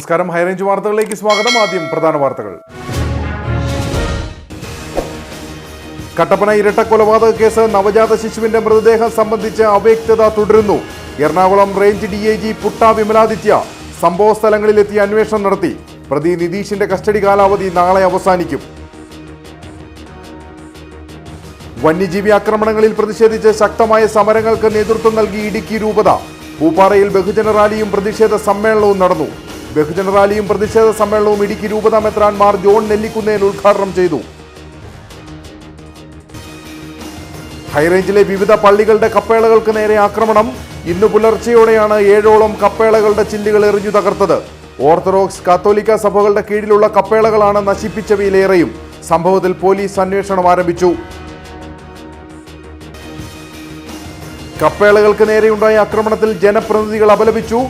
നമസ്കാരം, ഹൈറേഞ്ച് വാർത്തകളിലേക്ക് സ്വാഗതം. ആദ്യം പ്രധാന വാർത്തകൾ. കട്ടപ്പന ഇരട്ടക്കൊലപാതക കേസ് നവജാത ശിശുവിന്റെ മൃതദേഹം സംബന്ധിച്ച് അവ്യക്തത തുടരുന്നു. എറണാകുളം റേഞ്ച് DIG പുട്ട വിമലാദിത്യ സംഭവ സ്ഥലങ്ങളിലെത്തി അന്വേഷണം നടത്തി. പ്രതി നിതീഷിന്റെ കസ്റ്റഡി കാലാവധി നാളെ അവസാനിക്കും. വന്യജീവി ആക്രമണങ്ങളിൽ പ്രതിഷേധിച്ച് ശക്തമായ സമരങ്ങൾക്ക് നേതൃത്വം നൽകി ഇടുക്കി രൂപത. പൂപ്പാറയിൽ ബഹുജന റാലിയും പ്രതിഷേധ സമ്മേളനവും നടന്നു. ബഹുജന റാലിയും പ്രതിഷേധ സമ്മേളനവും ഇടുക്കി രൂപത മെത്രാൻ മാർ ജോൺ നെല്ലിക്കുന്നേൽ ഉദ്ഘാടനം ചെയ്തു. ഹൈറേഞ്ചിലെ വിവിധ പള്ളികളുടെ കപ്പേളകൾക്ക് നേരെ ആക്രമണം. ഇന്ന് പുലർച്ചെയോടെയാണ് 7ഓളം കപ്പേളകളുടെ ചില്ലുകൾ എറിഞ്ഞു തകർത്തത്. ഓർത്തഡോക്സ് കാത്തോലിക്ക സഭകളുടെ കീഴിലുള്ള കപ്പേളകളാണ് നശിപ്പിച്ചവയിലേറെയും. സംഭവത്തിൽ പോലീസ് അന്വേഷണം ആരംഭിച്ചു. കപ്പേളകൾക്ക് നേരെയുണ്ടായ ആക്രമണത്തിൽ ജനപ്രതിനിധികൾ അപലപിച്ചു.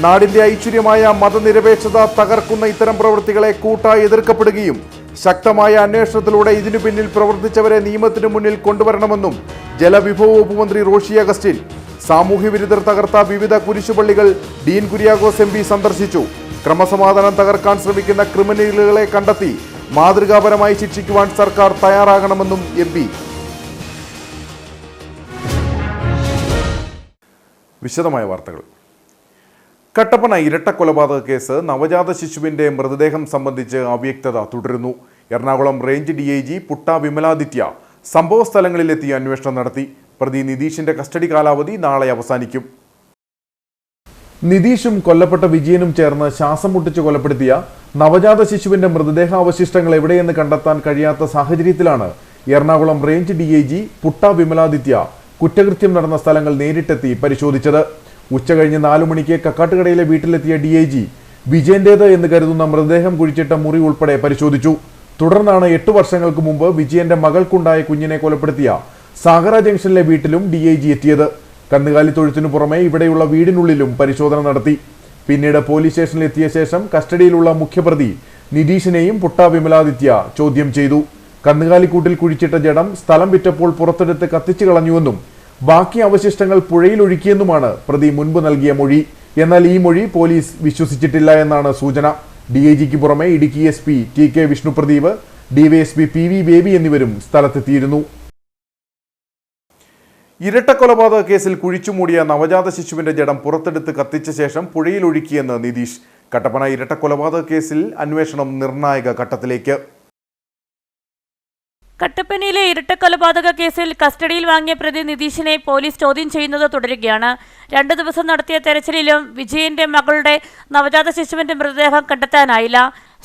നാടിന്റെ ഐശ്വര്യമായ മതനിരപേക്ഷത തകർക്കുന്ന ഇത്തരം പ്രവൃത്തികളെ കൂട്ടായി എതിർക്കപ്പെടുകയും ശക്തമായ അന്വേഷണത്തിലൂടെ ഇതിനു പിന്നിൽ പ്രവർത്തിച്ചവരെ നിയമത്തിനു മുന്നിൽ കൊണ്ടുവരണമെന്നും ജലവിഭവ വകുപ്പ് മന്ത്രി റോഷി അഗസ്റ്റിൻ. സാമൂഹ്യ വിരുദ്ധർ തകർത്ത വിവിധ കുരിശുപള്ളികൾ ഡീൻ കുര്യാക്കോസ് MP സന്ദർശിച്ചു. ക്രമസമാധാനം തകർക്കാൻ ശ്രമിക്കുന്ന ക്രിമിനലുകളെ കണ്ടെത്തി മാതൃകാപരമായി ശിക്ഷിക്കുവാൻ സർക്കാർ തയ്യാറാകണമെന്നും MP. വിശദമായ വാർത്തകൾ. കട്ടപ്പന ഇരട്ടക്കൊലപാതക കേസ് നവജാത ശിശുവിന്റെ മൃതദേഹം സംബന്ധിച്ച് അവ്യക്തത തുടരുന്നു. എറണാകുളം റേഞ്ച് DIG പുട്ട വിമലാദിത്യ സംഭവ സ്ഥലങ്ങളിലെത്തി അന്വേഷണം നടത്തി. പ്രതി നിതീഷിന്റെ കസ്റ്റഡി കാലാവധി നാളെ അവസാനിക്കും. നിതീഷും കൊല്ലപ്പെട്ട വിജയനും ചേർന്ന് ശ്വാസം മുട്ടിച്ച് കൊലപ്പെടുത്തിയ നവജാത ശിശുവിന്റെ മൃതദേഹാവശിഷ്ടങ്ങൾ എവിടെയെന്ന് കണ്ടെത്താൻ കഴിയാത്ത സാഹചര്യത്തിലാണ് എറണാകുളം റേഞ്ച് DIG പുട്ട വിമലാദിത്യ കുറ്റകൃത്യം നടന്ന സ്ഥലങ്ങൾ നേരിട്ടെത്തി പരിശോധിച്ചത്. ഉച്ചകഴിഞ്ഞ് 4 മണിക്ക് കക്കാട്ടുകടയിലെ വീട്ടിലെത്തിയ DIG വിജയന്റേത് എന്ന് കരുതുന്ന മൃതദേഹം കുഴിച്ചിട്ട മുറി ഉൾപ്പെടെ പരിശോധിച്ചു. തുടർന്നാണ് 8 വർഷങ്ങൾക്ക് മുമ്പ് വിജയന്റെ മകൾക്കുണ്ടായ കുഞ്ഞിനെ കൊലപ്പെടുത്തിയ സാഗര ജംഗ്ഷനിലെ വീട്ടിലും DIG എത്തിയത്. കന്നുകാലി തൊഴുത്തിനു പുറമെ ഇവിടെയുള്ള വീടിനുള്ളിലും പരിശോധന നടത്തി. പിന്നീട് പോലീസ് സ്റ്റേഷനിൽ എത്തിയ ശേഷം കസ്റ്റഡിയിലുള്ള മുഖ്യപ്രതി നിതീഷിനെയും പുട്ട വിമലാദിത്യ ചോദ്യം ചെയ്തു. കന്നുകാലിക്കൂട്ടിൽ കുഴിച്ചിട്ട ജഡം സ്ഥലം വിറ്റപ്പോൾ പുറത്തെടുത്ത് കത്തിച്ചു കളഞ്ഞുവെന്നും ബാക്കി അവശിഷ്ടങ്ങൾ പുഴയിൽ ഒഴുക്കിയെന്നുമാണ് പ്രതി മുൻപ് നൽകിയ മൊഴി. എന്നാൽ ഈ മൊഴി പോലീസ് വിശ്വസിച്ചിട്ടില്ല എന്നാണ് സൂചന. DIGക്ക് പുറമെ Idukki SP TK Vishnu Pradeep, DYSP PV baby എന്നിവരും സ്ഥലത്തെത്തിയിരുന്നു. ഇരട്ടക്കൊലപാതക കേസിൽ കുഴിച്ചുമൂടിയ നവജാത ശിശുവിന്റെ ജഡം പുറത്തെടുത്ത് കത്തിച്ച ശേഷം പുഴയിൽ ഒഴുക്കിയെന്ന് നിതീഷ്. കട്ടപ്പന ഇരട്ടക്കൊലപാതക കേസിൽ അന്വേഷണം നിർണായക ഘട്ടത്തിലേക്ക്. കട്ടപ്പനയിലെ ഇരട്ടക്കൊലപാതക കേസിൽ കസ്റ്റഡിയിൽ വാങ്ങിയ പ്രതി നിതീഷിനെ പോലീസ് ചോദ്യം ചെയ്യുന്നത് തുടരുകയാണ്. 2 ദിവസം നടത്തിയ തെരച്ചിലിലും വിജയന്റെ മകളുടെ നവജാത ശിശുവിന്റെ മൃതദേഹം കണ്ടെത്താനായില്ല.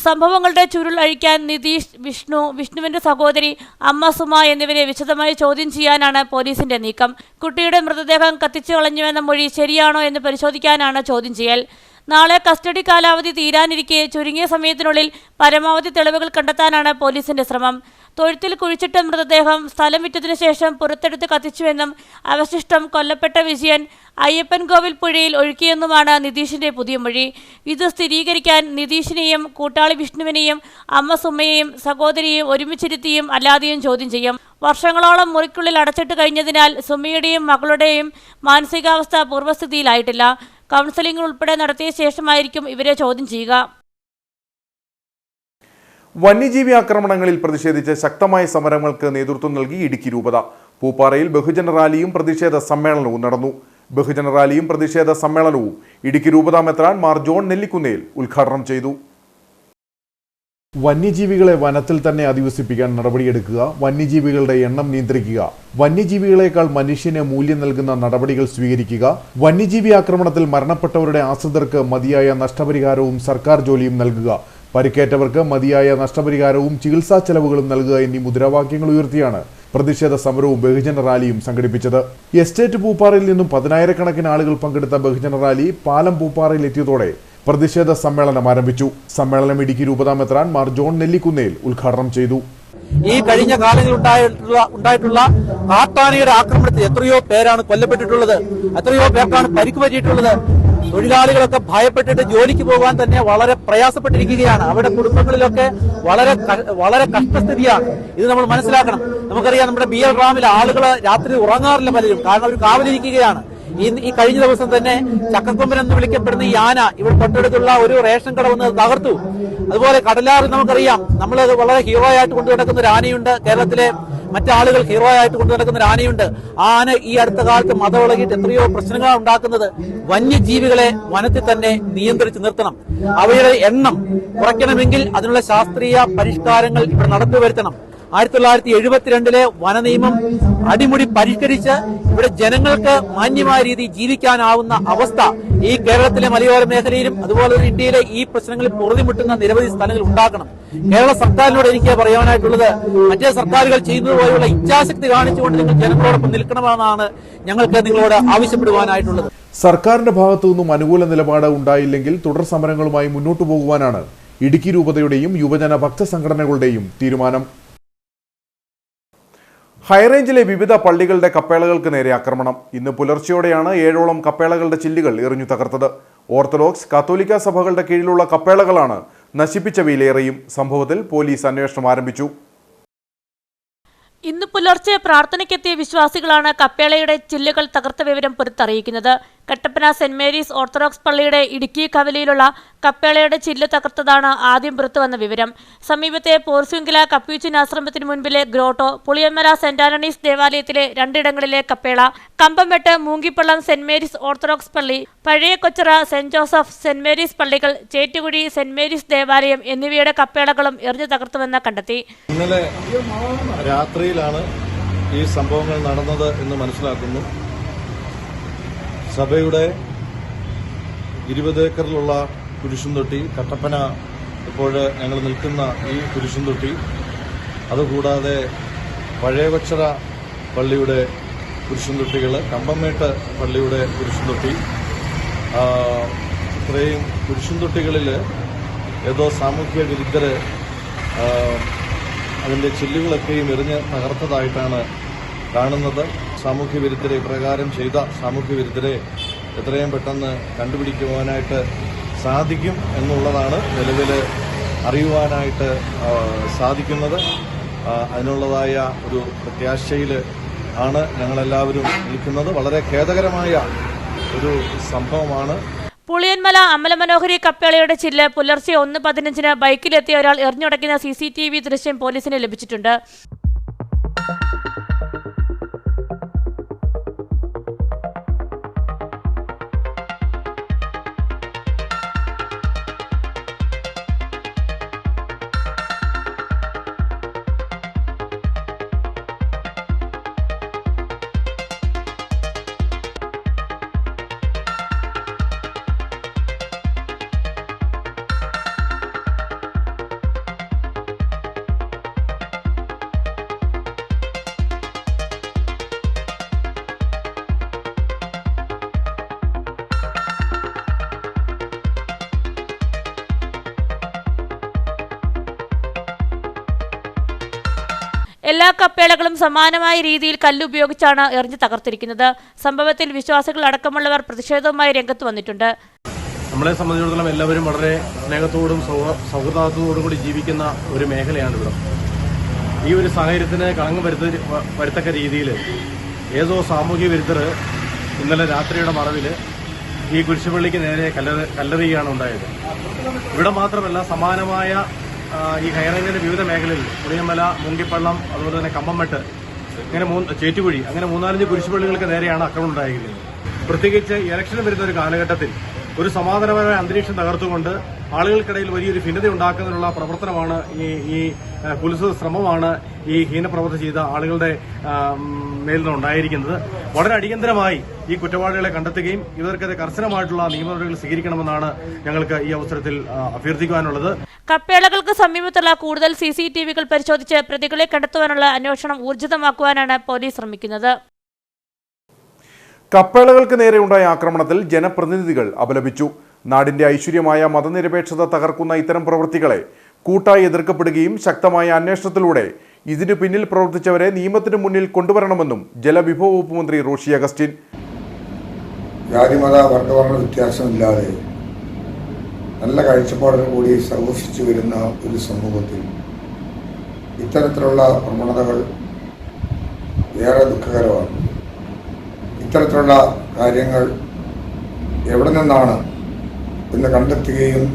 സംഭവങ്ങളുടെ ചുരുൾ അഴിക്കാൻ നിതീഷ്, വിഷ്ണുവിന്റെ സഹോദരി അമ്മ സുമ എന്നിവരെ വിശദമായി ചോദ്യം ചെയ്യാനാണ് പോലീസിന്റെ നീക്കം. കുട്ടിയുടെ മൃതദേഹം കത്തിച്ചു കളഞ്ഞുവെന്ന മൊഴി ശരിയാണോ എന്ന് പരിശോധിക്കാനാണ് ചോദ്യം ചെയ്യൽ. നാളെ കസ്റ്റഡി കാലാവധി തീരാനിരിക്കെ ചുരുങ്ങിയ സമയത്തിനുള്ളിൽ പരമാവധി തെളിവുകൾ കണ്ടെത്താനാണ് പോലീസിന്റെ ശ്രമം. തൊഴുത്തിൽ കുഴിച്ചിട്ട മൃതദേഹം സ്ഥലം വിറ്റതിനു ശേഷം പുറത്തെടുത്ത് കത്തിച്ചുവെന്നും അവശിഷ്ടം കൊല്ലപ്പെട്ട വിജയൻ അയ്യപ്പൻകോവിൽ പുഴയിൽ ഒഴുക്കിയെന്നുമാണ് നിതീഷിന്റെ പുതിയ മൊഴി. ഇത് സ്ഥിരീകരിക്കാൻ നിതീഷിനെയും കൂട്ടാളി വിഷ്ണുവിനെയും അമ്മ സുമയെയും സഹോദരിയെയും ഒരുമിച്ചിരുത്തിയും അല്ലാതെയും ചോദ്യം ചെയ്യും. വർഷങ്ങളോളം മുറിക്കുള്ളിൽ അടച്ചിട്ട് കഴിഞ്ഞതിനാൽ സുമയുടെയും മകളുടെയും മാനസികാവസ്ഥ പൂർവ്വസ്ഥിതിയിലായിട്ടില്ല. കൗൺസിലിംഗ് ഉൾപ്പെടെ നടത്തിയ ശേഷമായിരിക്കും ഇവരെ ചോദ്യം ചെയ്യുക. വന്യജീവി ആക്രമണങ്ങളിൽ പ്രതിഷേധിച്ച് ശക്തമായ സമരങ്ങൾക്ക് നേതൃത്വം നൽകി ഇടുക്കി രൂപത. പൂപ്പാറയിൽ ബഹുജന റാലിയും പ്രതിഷേധ സമ്മേളനവും നടന്നു. ബഹുജന റാലിയും പ്രതിഷേധ സമ്മേളനവും ഇടുക്കി രൂപത മെത്രാൻ മാർ ജോൺ നെല്ലിക്കുന്നേൽ ഉദ്ഘാടനം ചെയ്തു. വന്യജീവികളെ വനത്തിൽ തന്നെ അധിവസിപ്പിക്കാൻ നടപടിയെടുക്കുക, വന്യജീവികളുടെ എണ്ണം നിയന്ത്രിക്കുക, വന്യജീവികളെക്കാൾ മനുഷ്യന് മൂല്യം നൽകുന്ന നടപടികൾ സ്വീകരിക്കുക, വന്യജീവി ആക്രമണത്തിൽ മരണപ്പെട്ടവരുടെ ആശ്രിതർക്ക് മതിയായ നഷ്ടപരിഹാരവും സർക്കാർ ജോലിയും നൽകുക, പരിക്കേറ്റവർക്ക് മതിയായ നഷ്ടപരിഹാരവും ചികിത്സാ ചെലവുകളും നൽകുക എന്നീ മുദ്രാവാക്യങ്ങൾ ഉയർത്തിയാണ് പ്രതിഷേധ സമരവും ബഹുജന റാലിയും സംഘടിപ്പിച്ചത്. എസ്റ്റേറ്റ് പൂപ്പാറയിൽ നിന്നും 10,000-കണക്കിന് ആളുകൾ പങ്കെടുത്ത ബഹുജന റാലി പാലം പൂപ്പാറയിൽ എത്തിയതോടെ പ്രതിഷേധ സമ്മേളനം ആരംഭിച്ചു. സമ്മേളനം ഇടുക്കി രൂപതാ മെത്രാൻ മാർ ജോൺ നെല്ലിക്കുന്നേൽ ഉദ്ഘാടനം ചെയ്തു. ഈ കഴിഞ്ഞ കാലങ്ങളിൽ ഉണ്ടായിട്ടുള്ള കാട്ടാനയുടെ ആക്രമണത്തിൽ എത്രയോ പേരാണ് കൊല്ലപ്പെട്ടിട്ടുള്ളത്, എത്രയോ പേർക്കാണ് പരിക്ക് പറ്റിയിട്ടുള്ളത്. തൊഴിലാളികളൊക്കെ ഭയപ്പെട്ടിട്ട് ജോലിക്ക് പോകാൻ തന്നെ വളരെ പ്രയാസപ്പെട്ടിരിക്കുകയാണ്. അവരുടെ കുടുംബങ്ങളിലൊക്കെ വളരെ കഷ്ടസ്ഥിതിയാണ്. ഇത് നമ്മൾ മനസ്സിലാക്കണം. നമുക്കറിയാം, നമ്മുടെ BL റാമിൽ ആളുകൾ രാത്രി ഉറങ്ങാറില്ല പലരും, കാരണം അവർ കാവലിരിക്കുകയാണ്. ഈ കഴിഞ്ഞ ദിവസം തന്നെ ചക്കക്കൊമ്പൻ എന്ന് വിളിക്കപ്പെടുന്ന ഈ ആന ഇവിടെ തൊട്ടടുത്തുള്ള ഒരു റേഷൻ കട വന്ന് തകർത്തു. അതുപോലെ കടലാറിൽ നമുക്കറിയാം, നമ്മൾ വളരെ ഹീറോ ആയിട്ട് കൊണ്ടു നടക്കുന്ന ഒരു ആനയുണ്ട്. കേരളത്തിലെ മറ്റാളുകൾ ഹീറോ ആയിട്ട് കൊണ്ടു നടക്കുന്ന ഒരു ആനയുണ്ട്. ആ ആന ഈ അടുത്ത കാലത്ത് മതവിളകിയിട്ട് എത്രയോ പ്രശ്നങ്ങളാണ് ഉണ്ടാക്കുന്നത്. വന്യജീവികളെ വനത്തിൽ തന്നെ നിയന്ത്രിച്ച് നിർത്തണം. അവയുടെ എണ്ണം കുറയ്ക്കണമെങ്കിൽ അതിനുള്ള ശാസ്ത്രീയ പരിഷ്കാരങ്ങൾ ഇവിടെ നടപ്പിവരുത്തണം. 1972 വനനിയമം അടിമുടി പരിഷ്കരിച്ച് ഇവിടെ ജനങ്ങൾക്ക് മാന്യമായ രീതിയിൽ ജീവിക്കാനാവുന്ന അവസ്ഥ ഈ കേരളത്തിലെ മലയോര മേഖലയിലും അതുപോലെ തന്നെ ഇന്ത്യയിലെ ഈ പ്രശ്നങ്ങളിൽ പൊറുതിമുട്ടുന്ന നിരവധി സ്ഥലങ്ങൾ ഉണ്ടാക്കണം. കേരള സർക്കാരിനോട് എനിക്ക് പറയാനായിട്ടുള്ളത്, മറ്റേ സർക്കാരുകൾ ചെയ്യുന്നത് പോലെയുള്ള ഇച്ഛാശക്തി കാണിച്ചുകൊണ്ട് നിങ്ങൾ ജനങ്ങളോടൊപ്പം നിൽക്കണമെന്നാണ് ഞങ്ങൾക്ക് നിങ്ങളോട് ആവശ്യപ്പെടുവാനായിട്ടുള്ളത്. സർക്കാരിന്റെ ഭാഗത്തു നിന്നും അനുകൂല നിലപാട് ഉണ്ടായില്ലെങ്കിൽ തുടർ സമരങ്ങളുമായി മുന്നോട്ടു പോകുവാനാണ് ഇടുക്കി രൂപതയുടെയും യുവജന ഭക്തസംഘടനകളുടെയും തീരുമാനം. ഹൈറേഞ്ചിലെ വിവിധ പള്ളികളുടെ കപ്പേളകൾക്ക് നേരെ ആക്രമണം. ഇന്ന് പുലർച്ചെയോടെയാണ് 7ഓളം കപ്പേളകളുടെ ചില്ലുകൾ എറിഞ്ഞു തകർത്തത്. ഓർത്തഡോക്സ് കത്തോലിക്ക സഭകളുടെ കീഴിലുള്ള കപ്പേളകളാണ് നശിപ്പിച്ചവയിലേറെയും. സംഭവത്തിൽ പോലീസ് അന്വേഷണം ആരംഭിച്ചു. ഇന്ന് പുലർച്ചെ പ്രാർത്ഥനയ്ക്കെത്തിയ വിശ്വാസികളാണ് കപ്പേളയുടെ ചില്ലുകൾ തകർത്ത വിവരം പുറത്തറിയിക്കുന്നത്. കട്ടപ്പന സെന്റ് മേരീസ് ഓർത്തഡോക്സ് പള്ളിയുടെ ഇടുക്കി കവലയിലുള്ള കപ്പേളയുടെ ചില്ല് തകർത്തതാണ് ആദ്യം പുറത്തുവന്ന വിവരം. സമീപത്തെ പോർസ്വിങ്കില കപ്യൂച്ചിൻ ആശ്രമത്തിന് മുൻപിലെ ഗ്രോട്ടോ, പുളിയമ്മല സെന്റ് ആന്റണീസ് ദേവാലയത്തിലെ 2 ഇടങ്ങളിലെ Kappela, Kambammettu മൂങ്കിപ്പള്ളം saint Mary's orthodox പള്ളി, പഴയ Kochara saint Joseph saint Mary's പള്ളികൾ, ചേറ്റുകുഴി സെന്റ് മേരീസ് ദേവാലയം എന്നിവയുടെ കപ്പേളകളും എറിഞ്ഞു തകർത്തുവെന്ന് കണ്ടെത്തി. ഇന്നലെ രാത്രിയിലാണ് ഈ സംഭവങ്ങൾ നടന്നത് എന്ന് മനസ്സിലാക്കുന്നു. സഭയുടെ 20 ഏക്കറിലുള്ള കുരിശുംതൊട്ടി, കട്ടപ്പന ഇപ്പോൾ ഞങ്ങൾ നിൽക്കുന്ന ഈ കുരിശുംതൊട്ടി, അതുകൂടാതെ പഴയ കൊച്ചറ പള്ളിയുടെ കുരിശുംതൊട്ടികൾ, കമ്പംമേട്ട് പള്ളിയുടെ കുരിശുംതൊട്ടി, ഇത്രയും കുരിശുംതൊട്ടികളിൽ ഏതോ സാമൂഹ്യ വിരുദ്ധര് അതിന്റെ ചില്ലുകളൊക്കെയും എറിഞ്ഞ് തകർത്തതായിട്ടാണ് കാണുന്നത്. സാമൂഹ്യ വിരുദ്ധരെ ഇപ്രകാരം ചെയ്ത സാമൂഹ്യ വിരുദ്ധരെ എത്രയും പെട്ടെന്ന് കണ്ടുപിടിക്കുവാനായിട്ട് സാധിക്കും എന്നുള്ളതാണ് നിലവിൽ അറിയുവാനായിട്ട് സാധിക്കുന്നത്. അതിനുള്ളതായ ഒരു പ്രത്യാശയിൽ ആണ് ഞങ്ങളെല്ലാവരും നിൽക്കുന്നത്. വളരെ ഖേദകരമായ ഒരു സംഭവമാണ്. പുളിയന്മല അമലമനോഹരി കപ്പേളയുടെ ചില്ല് പുലർച്ചെ 1:15 ബൈക്കിലെത്തിയ ഒരാൾ എറിഞ്ഞുടയ്ക്കുന്ന CCTV ദൃശ്യം പോലീസിന് ലഭിച്ചിട്ടുണ്ട്. എല്ലാ കപ്പേളകളും സമാനമായ രീതിയിൽ കല്ലുപയോഗിച്ചാണ് എറിഞ്ഞു തകർത്തിരിക്കുന്നത്. സംഭവത്തിൽ വിശ്വാസികൾ അടക്കമുള്ളവർ പ്രതിഷേധവുമായി രംഗത്ത് വന്നിട്ടുണ്ട്. നമ്മളെ സംബന്ധിച്ചിടത്തോളം എല്ലാവരും വളരെ സ്നേഹത്തോടും സൗഹൃദത്തോടും കൂടി ജീവിക്കുന്ന ഒരു മേഖലയാണ് ഇവിടെ. ഈ ഒരു സാഹചര്യത്തിന് കളങ്കം വരുത്തക്ക രീതിയിൽ ഏതോ സാമൂഹ്യ വിരുദ്ധർ ഇന്നലെ രാത്രിയുടെ മറവിൽ ഈ കുരിശുപള്ളിക്ക് നേരെ കല്ലെറിയുകയാണ് ഉണ്ടായത്. ഇവിടെ മാത്രമല്ല, സമാനമായ ഈ ഹൈറേഞ്ചിന്റെ വിവിധ മേഖലയിൽ പുളിയമ്മല, മൂങ്കിപ്പള്ളം, അതുപോലെ തന്നെ കമ്പംമെട്ട്, ഇങ്ങനെ ചേറ്റുകുഴി, അങ്ങനെ 3-4 കുരിശുപള്ളികൾക്ക് നേരെയാണ് ആക്രമണം ഉണ്ടായിരിക്കുന്നത്. പ്രത്യേകിച്ച് ഇലക്ഷൻ വരുന്ന ഒരു കാലഘട്ടത്തിൽ ഒരു സമാധാനപരമായ അന്തരീക്ഷം തകർത്തുകൊണ്ട് ആളുകൾക്കിടയിൽ വലിയൊരു ഭിന്നത ഉണ്ടാക്കുന്നതിനുള്ള പ്രവർത്തനമാണ് ഈ പോലീസ് ശ്രമമാണ് ഈ ഹീനപ്രവർത്തി ചെയ്ത ആളുകളുടെ മേൽ നിന്നുണ്ടായിരിക്കുന്നത്. വളരെ അടിയന്തരമായി ഈ കുറ്റവാളികളെ കണ്ടെത്തുകയും ഇവർക്കെതിരെ കർശനമായിട്ടുള്ള നിയമ നടപടികൾ സ്വീകരിക്കണമെന്നാണ് ഞങ്ങൾക്ക് ഈ അവസരത്തിൽ അഭ്യർത്ഥിക്കുവാനുള്ളത്. കപ്പേളകൾക്ക് സമീപത്തുള്ള കൂടുതൽ CCTVകൾ പരിശോധിച്ച് പ്രതികളെ കണ്ടെത്തുവാനുള്ള അന്വേഷണം ഊർജിതമാക്കുവാനാണ് പോലീസ് ശ്രമിക്കുന്നത്. കപ്പേളകൾക്ക് നേരെയുണ്ടായ ആക്രമണത്തിൽ ജനപ്രതിനിധികൾ അപലപിച്ചു. നാടിന്റെ ഐശ്വര്യമായ മതനിരപേക്ഷത തകർക്കുന്ന ഇത്തരം പ്രവൃത്തികളെ കൂട്ടായി എതിർക്കപ്പെടുകയും ശക്തമായ അന്വേഷണത്തിലൂടെ ഇതിനു പിന്നിൽ പ്രവർത്തിച്ചവരെ നിയമത്തിന് മുന്നിൽ കൊണ്ടുവരണമെന്നും ജലവിഭവ വകുപ്പ് മന്ത്രി റോഷി അഗസ്റ്റിൻ. ജാതിമത വർഗവർണ്ണ വ്യത്യാസമില്ലാതെ നല്ല കാഴ്ചപ്പാടോടു കൂടി സഹവസിച്ചു വരുന്ന ഒരു സമൂഹത്തിൽ ഇത്തരത്തിലുള്ള പ്രവണതകൾ ഏറെ ദുഃഖകരമാണ്. ഇത്തരത്തിലുള്ള കാര്യങ്ങൾ എവിടെ നിന്നാണ് എന്ന് കണ്ടെത്തുകയും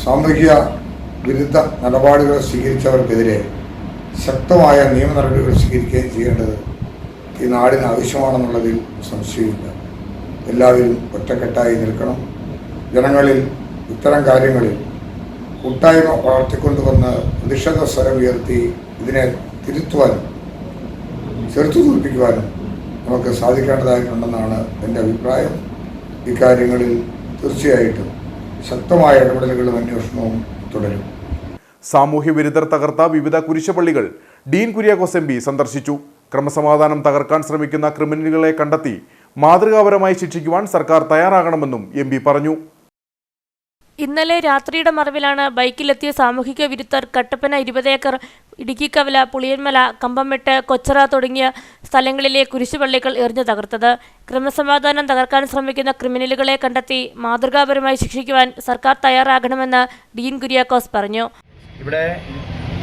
സാമൂഹിക വിരുദ്ധ നിലപാടുകൾ സ്വീകരിച്ചവർക്കെതിരെ ശക്തമായ നിയമ നടപടികൾ സ്വീകരിക്കുകയും ചെയ്യേണ്ടത് ഈ നാടിന് ആവശ്യമാണെന്നുള്ളതിൽ സംശയമില്ല. എല്ലാവരും ഒറ്റക്കെട്ടായി നിൽക്കണം. ജനങ്ങളിൽ ഇത്തരം കാര്യങ്ങളിൽ കൂട്ടായ്മ വളർത്തിക്കൊണ്ടുവന്ന് പ്രതിഷേധ സ്വരം ഉയർത്തി ഇതിനെ തിരുത്തുവാനും ചെറുത്തു തോൽപ്പിക്കുവാനും നമുക്ക് സാധിക്കേണ്ടതായിട്ടുണ്ടെന്നാണ് എൻ്റെ അഭിപ്രായം. ഇക്കാര്യങ്ങളിൽ തീർച്ചയായിട്ടും ശക്തമായ ഇടപെടലുകളും അന്വേഷണവും തുടരും. സാമൂഹ്യ വിരുദ്ധർ തകർത്ത വിവിധ കുരിശുപള്ളികൾ ഡീൻ കുര്യാക്കോസ് എം പി സന്ദർശിച്ചു. ക്രമസമാധാനം തകർക്കാൻ ശ്രമിക്കുന്ന ക്രിമിനലുകളെ കണ്ടെത്തി മാതൃകാപരമായി ശിക്ഷിക്കുവാൻ സർക്കാർ തയ്യാറാകണമെന്നും എം പി പറഞ്ഞു. ഇന്നലെ രാത്രിയുടെ മറവിലാണ് ബൈക്കിലെത്തിയ സാമൂഹിക വിരുദ്ധർ കട്ടപ്പന 20 ഏക്കർ, ഇടുക്കിക്കവല, പുളിയന്മല, കമ്പംമെട്ട്, കൊച്ചറ തുടങ്ങിയ സ്ഥലങ്ങളിലെ കുരിശുപള്ളികൾ എറിഞ്ഞു തകർത്തത്. ക്രമസമാധാനം തകർക്കാൻ ശ്രമിക്കുന്ന ക്രിമിനലുകളെ കണ്ടെത്തി മാതൃകാപരമായി ശിക്ഷിക്കുവാൻ സർക്കാർ തയ്യാറാകണമെന്ന് ഡീൻ കുര്യാക്കോസ് പറഞ്ഞു. ഇവിടെ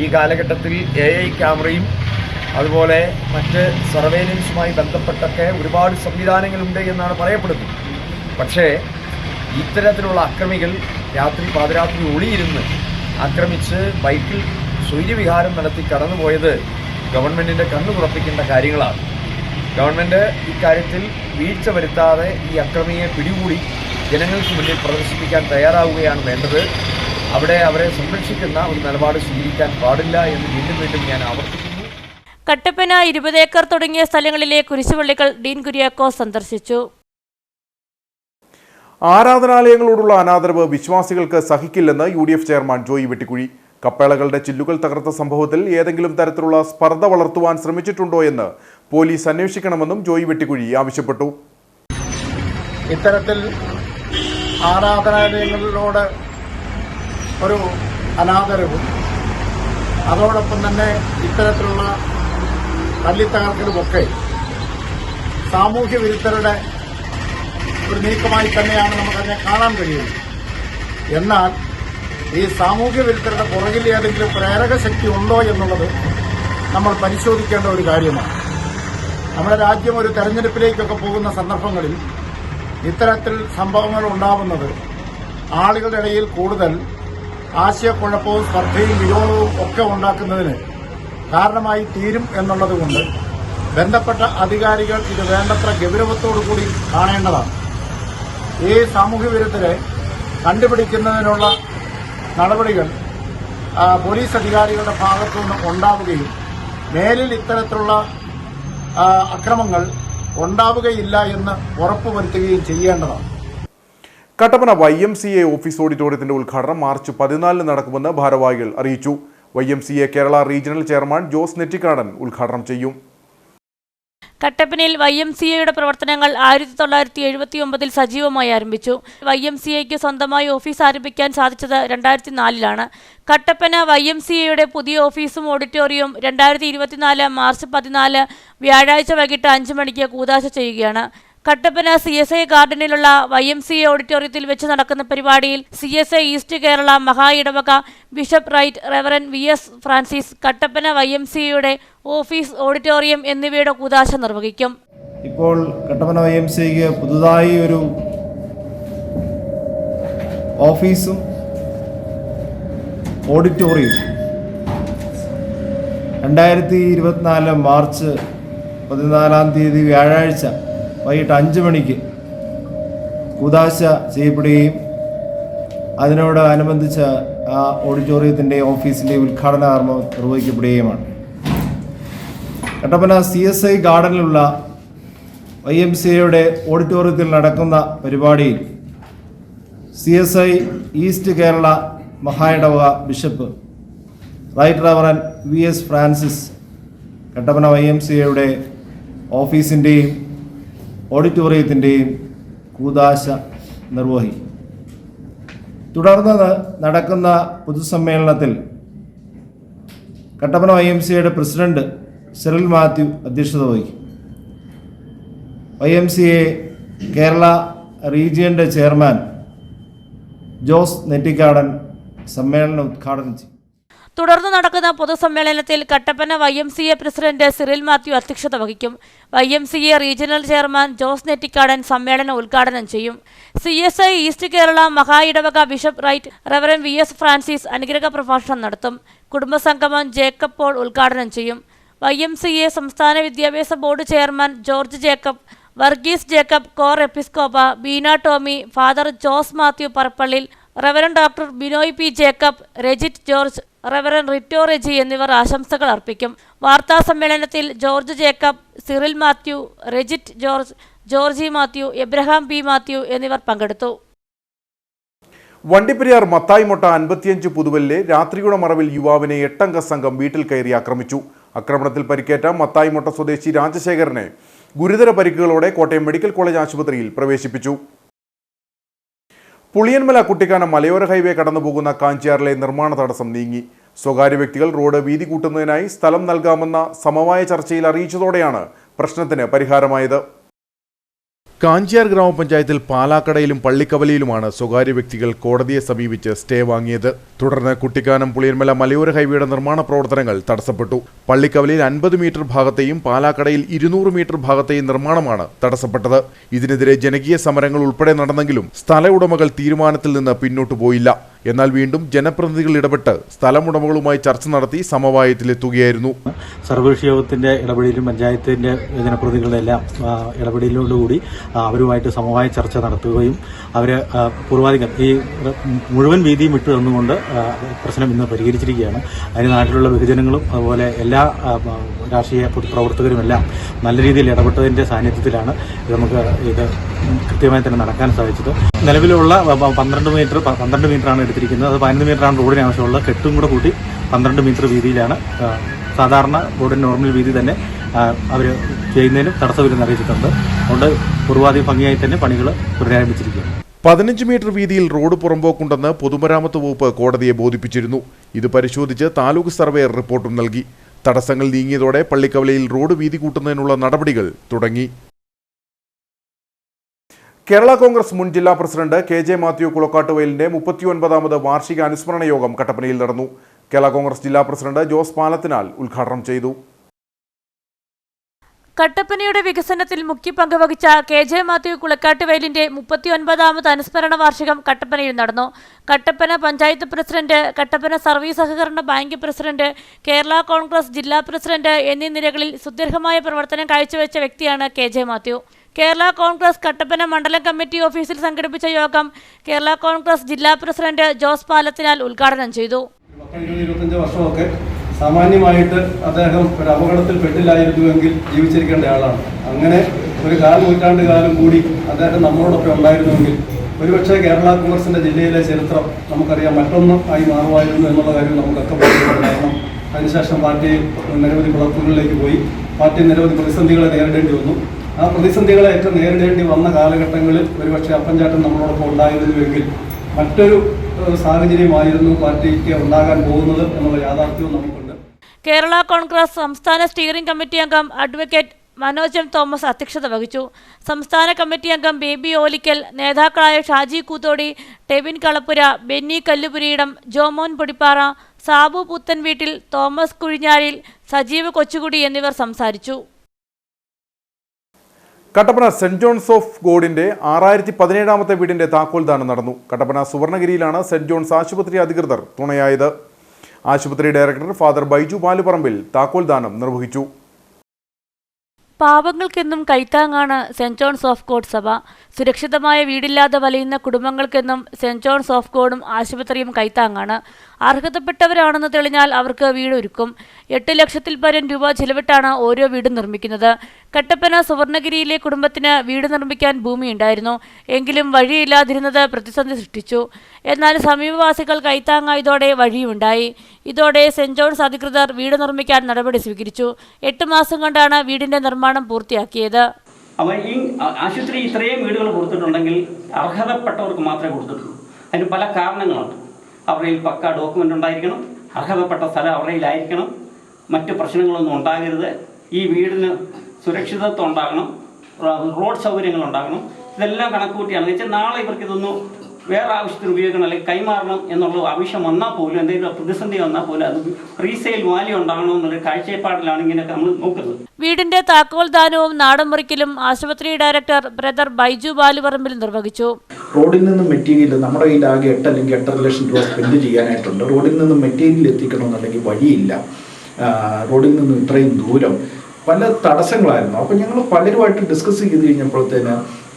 ഈ കാലഘട്ടത്തിൽ AI ക്യാമറയും അതുപോലെ മറ്റ് സർവേലൻസുമായി ബന്ധപ്പെട്ടൊക്കെ ഒരുപാട് സംവിധാനങ്ങളുണ്ട് എന്നാണ് പറയപ്പെടുന്നത്. പക്ഷേ ഇത്തരത്തിലുള്ള അക്രമികൾ പാതിരാത്രി ഒളിയിരുന്ന് ആക്രമിച്ച് ബൈക്കിൽ സ്വൈര്യവിഹാരം നടത്തി കടന്നുപോയത് ഗവൺമെൻറ്റിൻ്റെ കണ്ണു തുറപ്പിക്കേണ്ട കാര്യങ്ങളാണ്. ഗവൺമെൻറ് ഇക്കാര്യത്തിൽ വീഴ്ച വരുത്താതെ ഈ അക്രമിയെ പിടികൂടി ജനങ്ങൾക്ക് മുന്നിൽ പ്രദർശിപ്പിക്കാൻ തയ്യാറാവുകയാണ് വേണ്ടത്. അവിടെ അവരെ സംരക്ഷിക്കുന്ന ഒരു നിലപാട് സ്വീകരിക്കാൻ പാടില്ല എന്ന് വീണ്ടും ഞാൻ ആവർത്തിക്കുന്നു. കട്ടപ്പന 20 ഏക്കർ തുടങ്ങിയ സ്ഥലങ്ങളിലെ കുരിശുപള്ളികൾ ഡീൻ കുര്യാക്കോസ് സന്ദർശിച്ചു. ആരാധനാലയങ്ങളോടുള്ള അനാദരവ് വിശ്വാസികൾക്ക് സഹിക്കില്ലെന്ന് UDF ചെയർമാൻ ജോയി വെട്ടിക്കുഴി. കപ്പേളകളുടെ ചില്ലുകൾ തകർത്ത സംഭവത്തിൽ ഏതെങ്കിലും തരത്തിലുള്ള സ്പർദ്ധ വളർത്തുവാൻ ശ്രമിച്ചിട്ടുണ്ടോ എന്ന് പോലീസ് അന്വേഷിക്കണമെന്നും ജോയി വെട്ടിക്കുഴി ആവശ്യപ്പെട്ടു. ഇത്തരത്തിൽ ആരാധനാലയങ്ങളിലോട് ഒരു അനാദരവും അതോടൊപ്പം തന്നെ ഇത്തരത്തിലുള്ള തല്ലിത്തകർക്കലുമൊക്കെ സാമൂഹ്യ വിരുദ്ധരുടെ ഒരു നീക്കമായി തന്നെയാണ് നമുക്കതിനെ കാണാൻ കഴിയുന്നത്. എന്നാൽ ഈ സാമൂഹ്യ വിരുദ്ധരുടെ പുറകിൽ ഏതെങ്കിലും പ്രേരക ശക്തി ഉണ്ടോ എന്നുള്ളത് നമ്മൾ പരിശോധിക്കേണ്ട ഒരു കാര്യമാണ്. നമ്മുടെ രാജ്യം ഒരു തെരഞ്ഞെടുപ്പിലേക്കൊക്കെ പോകുന്ന സന്ദർഭങ്ങളിൽ ഇത്തരത്തിൽ സംഭവങ്ങൾ ഉണ്ടാവുന്നത് ആളുകളുടെ ഇടയിൽ കൂടുതൽ ആശയക്കുഴപ്പവും സ്പർദ്ധയും വിരോധവും ഒക്കെ ഉണ്ടാക്കുന്നതിന് കാരണമായി തീരും എന്നുള്ളതുകൊണ്ട് ബന്ധപ്പെട്ട അധികാരികൾ ഇത് വേണ്ടത്ര ഗൗരവത്തോടുകൂടി കാണേണ്ടതാണ്. ഈ സാമൂഹ്യ വിരുദ്ധരെ കണ്ടുപിടിക്കുന്നതിനുള്ള നടപടികൾ പോലീസ് അധികാരികളുടെ ഭാഗത്തുനിന്ന് ഉണ്ടാവുകയും മേലിൽ ഇത്തരത്തിലുള്ള അക്രമങ്ങൾ ഉണ്ടാവുകയില്ല എന്ന് ഉറപ്പുവരുത്തുകയും ചെയ്യേണ്ടതാണ്. കട്ടപ്പന YMCA ഓഫീസ് ഓഡിറ്റോറിയത്തിന്റെ ഉദ്ഘാടനം മാർച്ച് 14 നടക്കുമെന്ന് ഭാരവാഹികൾ അറിയിച്ചു. YMCA Kerala regional chairman Jose Nettikkadan ഉദ്ഘാടനം ചെയ്യും. കട്ടപ്പനയിൽ YMCAയുടെ പ്രവർത്തനങ്ങൾ 1979 സജീവമായി ആരംഭിച്ചു. YMCAയ്ക്ക് സ്വന്തമായി ഓഫീസ് ആരംഭിക്കാൻ സാധിച്ചത് 2004 കട്ടപ്പന YMCAയുടെ പുതിയ ഓഫീസും ഓഡിറ്റോറിയവും 2024 മാർച്ച് 14 വ്യാഴാഴ്ച വൈകിട്ട് 5 മണിക്ക് കൂതാശ ചെയ്യുകയാണ്. കട്ടപ്പന CSI ഗാർഡനിലുള്ള YMCA ഓഡിറ്റോറിയത്തിൽ വെച്ച് നടക്കുന്ന പരിപാടിയിൽ CSI ഈസ്റ്റ് കേരള മഹാ ഇടവക bishop right reverend VS Francis, Kattappana YMCAയുടെ ഓഫീസ്, ഓഡിറ്റോറിയം എന്നിവയുടെ കൂതാശ നിർവഹിക്കും. ഇപ്പോൾ കട്ടപ്പന YMCAയ്ക്ക് പുതുതായി ഒരു ഓഫീസും ഓഡിറ്റോറിയവും 2024 മാർച്ച് 14 വ്യാഴാഴ്ച വൈകിട്ട് 5 മണിക്ക് കൂതാശ ചെയ്യപ്പെടുകയും അതിനോടനുബന്ധിച്ച് ആ ഓഡിറ്റോറിയത്തിൻ്റെ ഓഫീസിൻ്റെ ഉദ്ഘാടന കർമ്മം നിർവഹിക്കപ്പെടുകയുമാണ്. കട്ടപ്പന CSI ഗാർഡനിലുള്ള YMCAയുടെ ഓഡിറ്റോറിയത്തിൽ നടക്കുന്ന പരിപാടിയിൽ CSI ഈസ്റ്റ് കേരള മഹാ ഇടവക bishop right reverend VS Francis Kattappana YMCAയുടെ ഓഫീസിൻ്റെയും ഓഡിറ്റോറിയത്തിൻ്റെയും കൂതാശ നിർവഹിക്കും. തുടർന്ന് നടക്കുന്ന പൊതുസമ്മേളനത്തിൽ കട്ടപ്പന YMCAയുടെ പ്രസിഡന്റ് സിറിൽ മാത്യു അധ്യക്ഷത വഹിക്കും. YMCA കേരള റീജിയൻ്റെ ചെയർമാൻ ജോസ് നെറ്റിക്കാടൻ സമ്മേളനം ഉദ്ഘാടനം ചെയ്യും. തുടർന്ന് നടക്കുന്ന പൊതുസമ്മേളനത്തിൽ Kattappana YMCA president Cyril Mathew അധ്യക്ഷത വഹിക്കും. YMCA regional chairman Jose Nettikkadan സമ്മേളനം ഉദ്ഘാടനം ചെയ്യും. CSI ഈസ്റ്റ് കേരള മഹാ ഇടവക bishop right reverend VS Francis അനുഗ്രഹ പ്രഭാഷണം നടത്തും. കുടുംബസംഗമം ജേക്കബ് പോൾ ഉദ്ഘാടനം ചെയ്യും. YMCA സംസ്ഥാന വിദ്യാഭ്യാസ board chairman George Jacob, Varghese Jacob, കോർ എപ്പിസ്കോപ്പ Beena Tommy, father Jose Mathew Parappallil, reverend doctor Binoy P. Jacob, Rajit George, reverend Rito Reji എന്നിവർ ആശംസകൾ അർപ്പിക്കും. വാർത്താ സമ്മേളനത്തിൽ George Jacob, Cyril Mathew, Rajit George, Georgie Mathew, Abraham P. Mathew എന്നിവർ പങ്കെടുത്തു. വണ്ടിപ്പെരിയാർ മത്തായിമൊട്ട 55 പുതുവലിലെ രാത്രിയുടെ മറവിൽ യുവാവിനെ 8 സംഘം വീട്ടിൽ കയറി ആക്രമിച്ചു. ആക്രമണത്തിൽ പരിക്കേറ്റ മത്തായിമൊട്ട സ്വദേശി രാജശേഖരനെ ഗുരുതര പരിക്കുകളോടെ കോട്ടയം മെഡിക്കൽ കോളേജ് ആശുപത്രിയിൽ പ്രവേശിപ്പിച്ചു. പുളിയന്മല കുട്ടിക്കാനം മലയോര ഹൈവേ കടന്നുപോകുന്ന കാഞ്ചിയാറിലെ നിർമ്മാണ തടസ്സം നീങ്ങി. സ്വകാര്യ വ്യക്തികൾ റോഡ് വീതി കൂട്ടുന്നതിനായി സ്ഥലം നൽകാമെന്ന സമവായ ചർച്ചയിൽ അറിയിച്ചതോടെയാണ് പ്രശ്നത്തിന് പരിഹാരമായത്. കാഞ്ചിയാർ ഗ്രാമപഞ്ചായത്തിൽ പാലാക്കടയിലും പള്ളിക്കവലയിലുമാണ് സ്വകാര്യ വ്യക്തികൾ കോടതിയെ സമീപിച്ച് സ്റ്റേ വാങ്ങിയത്. തുടർന്ന് കുട്ടിക്കാനം പുളിയന്മല മലയോര ഹൈവേയുടെ നിർമ്മാണ പ്രവർത്തനങ്ങൾ തടസ്സപ്പെട്ടു. പള്ളിക്കവലയിൽ 50 മീറ്റർ ഭാഗത്തെയും പാലാക്കടയിൽ 200 മീറ്റർ ഭാഗത്തെയും നിർമ്മാണമാണ് തടസ്സപ്പെട്ടത്. ഇതിനെതിരെ ജനകീയ സമരങ്ങൾ ഉൾപ്പെടെ നടന്നെങ്കിലും സ്ഥല ഉടമകൾ തീരുമാനത്തിൽ നിന്ന് പിന്നോട്ടു പോയില്ല. എന്നാൽ വീണ്ടും ജനപ്രതിനിധികൾ ഇടപെട്ട് സ്ഥലമുടമകളുമായി ചർച്ച നടത്തി സമവായത്തിലെത്തുകയായിരുന്നു. സർവകക്ഷി യോഗത്തിന്റെ ഇടപെടലും പഞ്ചായത്തിന്റെ ജനപ്രതിനിധികളുടെ എല്ലാം ഇടപെടലോടുകൂടി അവരുമായിട്ട് സമവായ ചർച്ച നടത്തുകയും അവര് പൂർവാധികം ഈ മുഴുവൻ വീതിയും വിട്ടു തന്നുകൊണ്ട് പ്രശ്നം ഇന്ന് പരിഹരിച്ചിരിക്കുകയാണ്. അതിന് നാട്ടിലുള്ള ബഹുജനങ്ങളും അതുപോലെ എല്ലാ രാഷ്ട്രീയ പൊതുപ്രവർത്തകരുമെല്ലാം നല്ല രീതിയിൽ ഇടപെട്ടതിന്റെ സാന്നിധ്യത്തിലാണ് നമുക്ക് ഇത് കൃത്യമായി തന്നെ നടക്കാൻ സാധിച്ചത്. നിലവിലുള്ള 12 മീറ്ററാണ് എടുത്തിരിക്കുന്നത്. അത് 15 മീറ്ററാണ് റോഡിന് ആവശ്യമുള്ള. കെട്ടും കൂടെ കൂട്ടി 12 മീറ്റർ വീതിയിലാണ് സാധാരണ റോഡിന് നോർമൽ വീതി തന്നെ അവർ ചെയ്യുന്നതിനും തടസ്സമില്ലെന്ന് അറിയിച്ചിട്ടുണ്ട്. അതുകൊണ്ട് പൂർവാധികം ഭംഗിയായി തന്നെ പണികൾ പുനരാരംഭിച്ചിരിക്കുകയാണ്. 15 മീറ്റർ വീതിയിൽ റോഡ് പുറമ്പോക്കുണ്ടെന്ന് പൊതുമരാമത്ത് വകുപ്പ് കോടതിയെ ബോധിപ്പിച്ചിരുന്നു. ഇത് പരിശോധിച്ച് താലൂക്ക് സർവേയർ റിപ്പോർട്ടും നൽകി. തടസ്സങ്ങൾ നീങ്ങിയതോടെ പള്ളിക്കവലയിൽ റോഡ് വീതി കൂട്ടുന്നതിനുള്ള നടപടികൾ തുടങ്ങി. കേരള കോൺഗ്രസ് മുൻ ജില്ലാ പ്രസിഡന്റ് KJ മാത്യു കുളക്കാട്ടുവയലിന്റെ 39ാമത് വാർഷിക അനുസ്മരണ യോഗം കട്ടപ്പനയിൽ നടന്നു. കേരള കോൺഗ്രസ് ജില്ലാ പ്രസിഡന്റ് ജോസ് പാലത്തിനാൽ ഉദ്ഘാടനം ചെയ്തു. കട്ടപ്പനയുടെ വികസനത്തിൽ മുഖ്യ പങ്ക് വഹിച്ച KJ മാത്യു കുളക്കാട്ടുവയലിന്റെ 39ാമത് അനുസ്മരണ വാർഷികം കട്ടപ്പനയിൽ നടന്നു. കട്ടപ്പന പഞ്ചായത്ത് പ്രസിഡന്റ്, കട്ടപ്പന സർവീസ് സഹകരണ ബാങ്ക് പ്രസിഡന്റ്, കേരള കോൺഗ്രസ് ജില്ലാ പ്രസിഡന്റ് എന്നീ നിലകളിൽ സുദീർഘമായ പ്രവർത്തനം കാഴ്ചവെച്ച വ്യക്തിയാണ് KJ മാത്യു. കേരള കോൺഗ്രസ് കട്ടപ്പന മണ്ഡലം കമ്മിറ്റി ഓഫീസിൽ സംഘടിപ്പിച്ച യോഗം കേരള കോൺഗ്രസ് ജില്ലാ പ്രസിഡന്റ് ജോസ് പാലത്തിനാൽ ഉദ്ഘാടനം ചെയ്തു. 25 വർഷമൊക്കെ സാമാന്യമായിട്ട് അദ്ദേഹം ഒരു അപകടത്തിൽ പെട്ടില്ലായിരുന്നുവെങ്കിൽ ജീവിച്ചിരിക്കേണ്ട ആളാണ്. അങ്ങനെ ഒരു നൂറ്റാണ്ട് കാലം കൂടി അദ്ദേഹം നമ്മളോടൊപ്പം ഉണ്ടായിരുന്നുവെങ്കിൽ ഒരുപക്ഷെ കേരള കോൺഗ്രസിന്റെ ജില്ലയിലെ ചരിത്രം നമുക്കറിയാം മറ്റൊന്ന് ആയി മാറുമായിരുന്നു എന്നുള്ള കാര്യം നമുക്കൊക്കെ പറയുന്നുണ്ട്. കാരണം അതിനുശേഷം പാർട്ടി നിരവധി കുഴപ്പങ്ങളിലേക്ക് പോയി. പാർട്ടി നിരവധി പ്രതിസന്ധികളെ നേരിടേണ്ടി വന്നു. ആ പ്രതിസന്ധികളെ ഏറ്റവും നേരിടേണ്ടി വന്ന കാലഘട്ടങ്ങളിൽ ഒരുപക്ഷെ അപ്പൻചാട്ടൻ നമ്മളോടൊപ്പം ഉണ്ടായിരുന്നുവെങ്കിൽ മറ്റൊരു സാഹചര്യമായിരുന്നു പാർട്ടിക്ക് ഉണ്ടാകാൻ പോകുന്നത് എന്നുള്ള യാഥാർത്ഥ്യവും നമുക്കുണ്ട്. കേരള കോൺഗ്രസ് സംസ്ഥാന സ്റ്റിയറിംഗ് കമ്മിറ്റി അംഗം അഡ്വക്കേറ്റ് മനോജ് M. തോമസ് അധ്യക്ഷത വഹിച്ചു. സംസ്ഥാന കമ്മിറ്റി അംഗം ബേബി ഓലിക്കൽ, നേതാക്കളായ ഷാജി കൂത്തോടി, ടെവിൻ കളപ്പുര, ബെന്നി കല്ലുപുരിയിടം, ജോമോൻ പൊടിപ്പാറ, സാബു പുത്തൻ വീട്ടിൽ, തോമസ് കുഴിഞ്ഞാലിൽ, സജീവ് കൊച്ചുകുടി എന്നിവർ സംസാരിച്ചു. കട്ടപ്പന സെന്റ് ജോൺസ് ഓഫ് ഗോഡിന്റെ 6017ാമത്തെ വീടിന്റെ താക്കോൽദാനം നടന്നു. കട്ടപ്പന സുവർണഗിരിയിലാണ് സെന്റ് ജോൺസ് ആശുപത്രി അധികൃതർ തുണയായത്. ആശുപത്രി ഡയറക്ടർ ഫാദർ ബൈജു പാലുപറമ്പിൽ താക്കോൽദാനം നിർവഹിച്ചു. പാവങ്ങൾക്കെന്നും കൈത്താങ്ങാണ് സെന്റ് ജോൺസ് ഓഫ് ഗോഡ് സഭ. സുരക്ഷിതമായ വീടില്ലാതെ വലയുന്ന കുടുംബങ്ങൾക്കെന്നും സെന്റ് ജോൺസ് ഓഫ് ഗോഡും ആശുപത്രിയും കൈത്താങ്ങാണ്. അർഹതപ്പെട്ടവരാണെന്ന് തെളിഞ്ഞാൽ അവർക്ക് വീടൊരുക്കും. 8 ലക്ഷത്തിൽ പരം രൂപ ചിലവിട്ടാണ് ഓരോ വീടും നിർമ്മിക്കുന്നത്. കട്ടപ്പന സുവർണഗിരിയിലെ കുടുംബത്തിന് വീട് നിർമ്മിക്കാൻ ഭൂമിയുണ്ടായിരുന്നു. എങ്കിലും വഴിയില്ലാതിരുന്നത് പ്രതിസന്ധി സൃഷ്ടിച്ചു. എന്നാൽ സമീപവാസികൾ കൈത്താങ്ങായതോടെ വഴിയുണ്ടായി. ഇതോടെ സെന്റ് ജോൺസ് അധികൃതർ വീട് നിർമ്മിക്കാൻ നടപടി സ്വീകരിച്ചു. 8 മാസം കൊണ്ടാണ് വീടിന്റെ നിർമ്മാണം പൂർത്തിയാക്കിയത്. അപ്പോൾ ഈ ആശുപത്രി ഇത്രയും വീടുകൾ കൊടുത്തിട്ടുണ്ടെങ്കിൽ അർഹതപ്പെട്ടവർക്ക് മാത്രമേ കൊടുത്തിട്ടുള്ളൂ. അതിന് പല കാരണങ്ങളുണ്ട്. അവരുടെ പക്ക ഡോക്യുമെൻ്റ് ഉണ്ടായിരിക്കണം, അർഹതപ്പെട്ട സ്ഥലം അവരുടെയിലായിരിക്കണം, മറ്റ് പ്രശ്നങ്ങളൊന്നും ഉണ്ടാകരുത്, ഈ വീടിന് സുരക്ഷിതത്വം ഉണ്ടാകണം, റോഡ് സൗകര്യങ്ങൾ ഉണ്ടാകണം. ഇതെല്ലാം കണക്കുകൂട്ടിയാണ് വെച്ചാൽ നാളെ ഇവർക്ക് ഇതൊന്നും വേറെ ആവശ്യത്തിന് ഉപയോഗിക്കണം അല്ലെങ്കിൽ കൈമാറണം എന്നുള്ള ആവശ്യം വന്നാൽ പോലും എന്തെങ്കിലും പ്രതിസന്ധി വന്നാൽ പോലും അത് റീസെയിൽ വാല്യൂ ഉണ്ടാകണം എന്നുള്ള കാഴ്ചപ്പാടിലാണ് ഇങ്ങനെയൊക്കെ നമ്മൾ നോക്കുന്നത്. വീടിന്റെ താക്കോൽ ദാനവും നാടൻ മുറിക്കലും ആശുപത്രി ഡയറക്ടർ ബ്രദർ ബൈജു ബാലുപറമ്പിൽ നിർവഹിച്ചു. റോഡിൽ നിന്ന് മെറ്റീരിയൽ നമ്മുടെ കയ്യിൽ ആകെ 8 അല്ലെങ്കിൽ 8.5 ലക്ഷം രൂപ സ്പെൻഡ് ചെയ്യാനായിട്ടുണ്ട്. റോഡിൽ നിന്ന് മെറ്റീരിയൽ എത്തിക്കണമെന്നുണ്ടെങ്കിൽ വഴിയില്ല, റോഡിൽ നിന്ന് ഇത്രയും ദൂരം, പല തടസ്സങ്ങളായിരുന്നു. അപ്പോൾ ഞങ്ങൾ പലരുമായിട്ട് ഡിസ്കസ് ചെയ്ത് കഴിഞ്ഞപ്പോഴത്തേന്,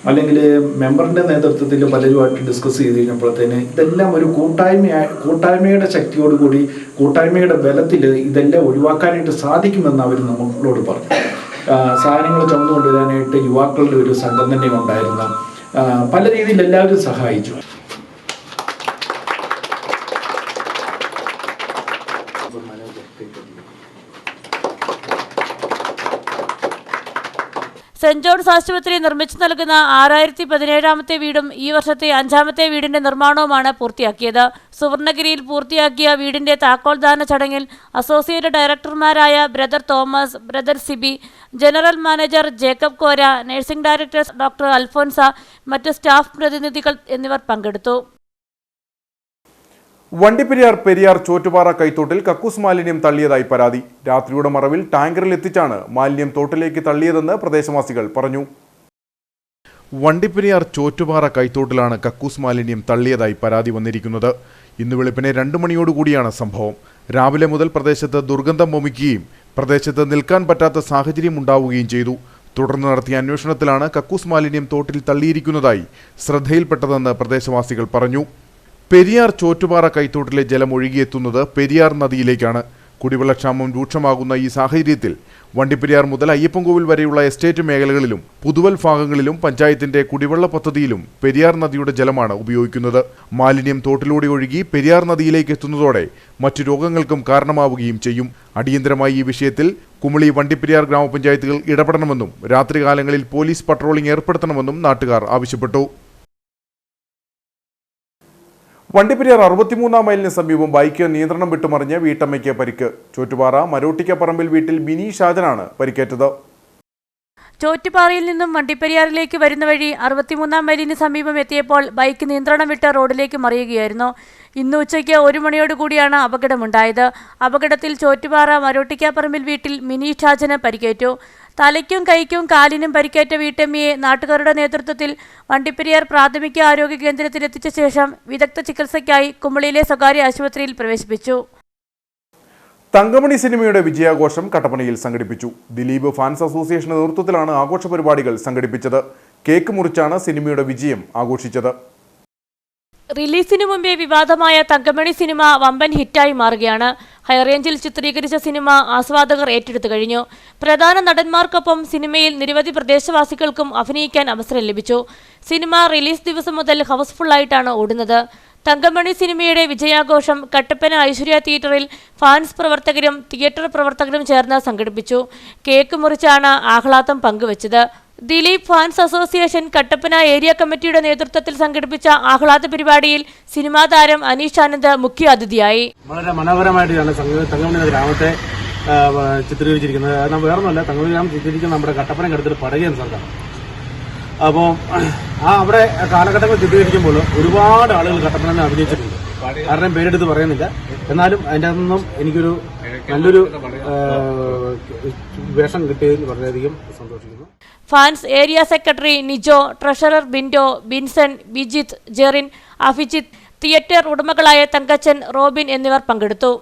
അല്ലെങ്കിൽ മെമ്പറിൻ്റെ നേതൃത്വത്തിൽ പലരുമായിട്ട് ഡിസ്കസ് ചെയ്ത് കഴിഞ്ഞപ്പോഴത്തേന് ഇതെല്ലാം ഒരു കൂട്ടായ്മയുടെ ശക്തിയോടുകൂടി, കൂട്ടായ്മയുടെ ബലത്തിൽ ഇതെല്ലാം ഒഴിവാക്കാനായിട്ട് സാധിക്കുമെന്ന് അവർ നമ്മളോട് പറഞ്ഞു. സാധനങ്ങൾ ചുമന്നുകൊണ്ടുവരാനായിട്ട് യുവാക്കളുടെ ഒരു സംഘം തന്നെ ഉണ്ടായിരുന്നു. പല രീതിയിൽ എല്ലാവരും സഹായിച്ചു. സെന്റ് ജോൺസ് ആശുപത്രി നിർമ്മിച്ചു നൽകുന്ന 6017ാമത്തെ വീടും ഈ വർഷത്തെ 5ാമത്തെ വീടിന്റെ നിർമ്മാണവുമാണ് പൂർത്തിയാക്കിയത്. സുവർണഗിരിയിൽ പൂർത്തിയാക്കിയ വീടിന്റെ താക്കോൽദാന ചടങ്ങിൽ അസോസിയേറ്റ് ഡയറക്ടർമാരായ brother Thomas, brother Sibi, general manager Jacob Kora, nursing director doctor Alphonsa, മറ്റ് സ്റ്റാഫ് പ്രതിനിധികൾ എന്നിവർ പങ്കെടുത്തു. വണ്ടിപ്പെരിയാർ ചോറ്റുപാറ കൈത്തോട്ടിൽ കക്കൂസ് മാലിന്യം തള്ളിയതായി പരാതി. രാത്രിയുടെ മറവിൽ ടാങ്കറിൽ എത്തിച്ചാണ് മാലിന്യം തോട്ടിലേക്ക് തള്ളിയതെന്ന് പ്രദേശവാസികൾ പറഞ്ഞു. വണ്ടിപ്പെരിയാർ ചോറ്റുപാറ കൈത്തോട്ടിലാണ് കക്കൂസ് മാലിന്യം തള്ളിയതായി പരാതി വന്നിരിക്കുന്നത്. ഇന്ന് വെളുപ്പിനെ 2 മണിയോടുകൂടിയാണ് സംഭവം. രാവിലെ മുതൽ പ്രദേശത്ത് ദുർഗന്ധം വമിക്കുകയും പ്രദേശത്ത് നിൽക്കാൻ പറ്റാത്ത സാഹചര്യം ഉണ്ടാവുകയും ചെയ്തു. തുടർന്ന് നടത്തിയ അന്വേഷണത്തിലാണ് കക്കൂസ് മാലിന്യം തോട്ടിൽ തള്ളിയിരിക്കുന്നതായി ശ്രദ്ധയിൽപ്പെട്ടതെന്ന് പ്രദേശവാസികൾ പറഞ്ഞു. പെരിയാർ ചോറ്റുപാറ കൈത്തോട്ടിലെ ജലം ഒഴുകിയെത്തുന്നത് പെരിയാർ നദിയിലേക്കാണ്. കുടിവെള്ളക്ഷാമം രൂക്ഷമാകുന്ന ഈ സാഹചര്യത്തിൽ വണ്ടിപ്പെരിയാർ മുതൽ അയ്യപ്പൻകോവിൽ വരെയുള്ള എസ്റ്റേറ്റ് മേഖലകളിലും പുതുവൽ ഭാഗങ്ങളിലും പഞ്ചായത്തിന്റെ കുടിവെള്ള പദ്ധതിയിലും പെരിയാർ നദിയുടെ ജലമാണ് ഉപയോഗിക്കുന്നത്. മാലിന്യം തോട്ടിലൂടെ ഒഴുകി പെരിയാർ നദിയിലേക്ക് എത്തുന്നതോടെ മറ്റു രോഗങ്ങൾക്കും കാരണമാവുകയും ചെയ്യും. അടിയന്തരമായി ഈ വിഷയത്തിൽ കുമളി, വണ്ടിപ്പെരിയാർ ഗ്രാമപഞ്ചായത്തുകൾ ഇടപെടണമെന്നും രാത്രികാലങ്ങളിൽ പോലീസ് പട്രോളിംഗ് ഏർപ്പെടുത്തണമെന്നും നാട്ടുകാർ ആവശ്യപ്പെട്ടു. വണ്ടിപ്പെരിയാർ 63-ാം മൈലിന് സമീപം ബൈക്ക് നിയന്ത്രണം വിട്ടുമറിഞ്ഞ് വീട്ടമ്മയ്ക്ക് പരിക്ക്. ചോറ്റുപാറ മരോട്ടിക്കപ്പറമ്പിൽ വീട്ടിൽ ബിനി ഷാജനാണ് പരിക്കേറ്റത്. ചോറ്റുപാറയിൽ നിന്നും വണ്ടിപ്പെരിയാറിലേക്ക് വരുന്ന വഴി 63-ാം മൈലിന് സമീപം എത്തിയപ്പോൾ ബൈക്ക് നിയന്ത്രണം വിട്ട് റോഡിലേക്ക് മറിയുകയായിരുന്നു. ഇന്ന് ഉച്ചയ്ക്ക് 1 മണിയോടുകൂടിയാണ് അപകടമുണ്ടായത്. അപകടത്തിൽ ചോറ്റുപാറ മരോട്ടിക്കപ്പറമ്പിൽ വീട്ടിൽ മിനി ഷാജന് പരിക്കേറ്റു. തലയ്ക്കും കൈക്കും കാലിനും പരിക്കേറ്റ വീട്ടമ്മയെ നാട്ടുകാരുടെ നേതൃത്വത്തിൽ വണ്ടിപ്പെരിയാർ പ്രാഥമിക ആരോഗ്യ കേന്ദ്രത്തിൽ എത്തിച്ച ശേഷം വിദഗ്ധ ചികിത്സയ്ക്കായി കുമളിയിലെ സ്വകാര്യ ആശുപത്രിയിൽ പ്രവേശിപ്പിച്ചു. തങ്കമണി സിനിമയുടെ വിജയാഘോഷം കട്ടപ്പനയിൽ സംഘടിപ്പിച്ചു. ദിലീപ് ഫാൻസ് അസോസിയേഷന്റെ നേതൃത്വത്തിലാണ് ആഘോഷ പരിപാടികൾ സംഘടിപ്പിച്ചത്. കേക്ക് മുറിച്ചാണ് സിനിമയുടെ വിജയം ആഘോഷിച്ചത്. റിലീസിനു മുമ്പേ വിവാദമായ തങ്കമണി സിനിമ വമ്പൻ ഹിറ്റായി മാറുകയാണ്. ഹൈറേഞ്ചിൽ ചിത്രീകരിച്ച സിനിമ ആസ്വാദകർ ഏറ്റെടുത്തു കഴിഞ്ഞു. പ്രധാന നടന്മാർക്കൊപ്പം സിനിമയിൽ നിരവധി പ്രദേശവാസികൾക്കും അഭിനയിക്കാൻ അവസരം ലഭിച്ചു. സിനിമ റിലീസ് ദിവസം മുതൽ ഹൗസ്ഫുള്ളായിട്ടാണ് ഓടുന്നത്. തങ്കമണി സിനിമയുടെ വിജയാഘോഷം കട്ടപ്പന ഐശ്വര്യ തിയേറ്ററിൽ ഫാൻസ് പ്രവർത്തകരും തിയേറ്റർ പ്രവർത്തകരും ചേർന്ന് സംഘടിപ്പിച്ചു. കേക്ക് മുറിച്ചാണ് ആഹ്ലാദം പങ്കുവച്ചത്. Dileep fans association Kattappana area കമ്മിറ്റിയുടെ നേതൃത്വത്തിൽ സംഘടിപ്പിച്ച ആഹ്ലാദ പരിപാടിയിൽ സിനിമാ താരം അനീഷ് ആനന്ദ് മുഖ്യ അതിഥിയായി. വളരെ മനോഹരമായിട്ടാണ് തങ്കമണി ഗ്രാമത്തെ ചിത്രീകരിച്ചിരിക്കുന്നത്. കാരണം വേറൊന്നുമല്ല, തങ്കമണി ഗ്രാമം ചിത്രീകരിക്കുന്ന നമ്മുടെ കട്ടപ്പനക്കടുത്തൊരു പടകൻ സ്ഥലത്താണ്. അപ്പോൾ അവിടെ കാലഘട്ടങ്ങൾ ചിത്രീകരിക്കുമ്പോൾ ഒരുപാട് ആളുകൾ കട്ടപ്പന അഭിനയിച്ചിട്ടുണ്ട്. കാരണം പേരെടുത്ത് പറയുന്നില്ല, എന്നാലും അതിൻ്റെ അതൊന്നും എനിക്കൊരു നല്ലൊരു വേഷം കിട്ടിയതിൽ വളരെയധികം സന്തോഷിക്കുന്നു. Fans area secretary Nijo, treasurer Bindo, Binson, Bijith, Jerin, Abhijith, theatre ഉടമകളായ തങ്കച്ചൻ, റോബിൻ എന്നിവർ പങ്കെടുത്തു.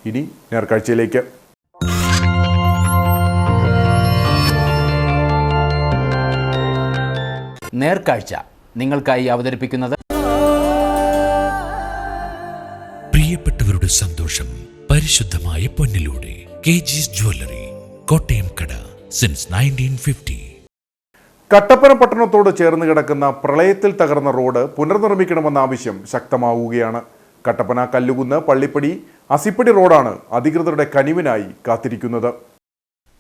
ഇനി നേർക്കാഴ്ചയിലേക്ക്. നേർക്കാഴ്ച നിങ്ങൾക്കായി അവതരിപ്പിക്കുന്നത് പ്രിയപ്പെട്ടവരുടെ സന്തോഷം പരിശുദ്ധമായ പൊന്നിലൂടെ KG's ജ്വല്ലറി, കോട്ടയം കട, സിൻസ് 1950. കട്ടപ്പന പട്ടണത്തോട് ചേർന്ന് കിടക്കുന്ന പ്രളയത്തിൽ തകർന്ന റോഡ് പുനർനിർമ്മിക്കണമെന്ന ആവശ്യം ശക്തമാവുകയാണ്. കട്ടപ്പന കല്ലുകുന്ന് പള്ളിപ്പടി അസിപ്പടി റോഡാണ് അധികൃതരുടെ കനിവിനായി കാത്തിരിക്കുന്നത്.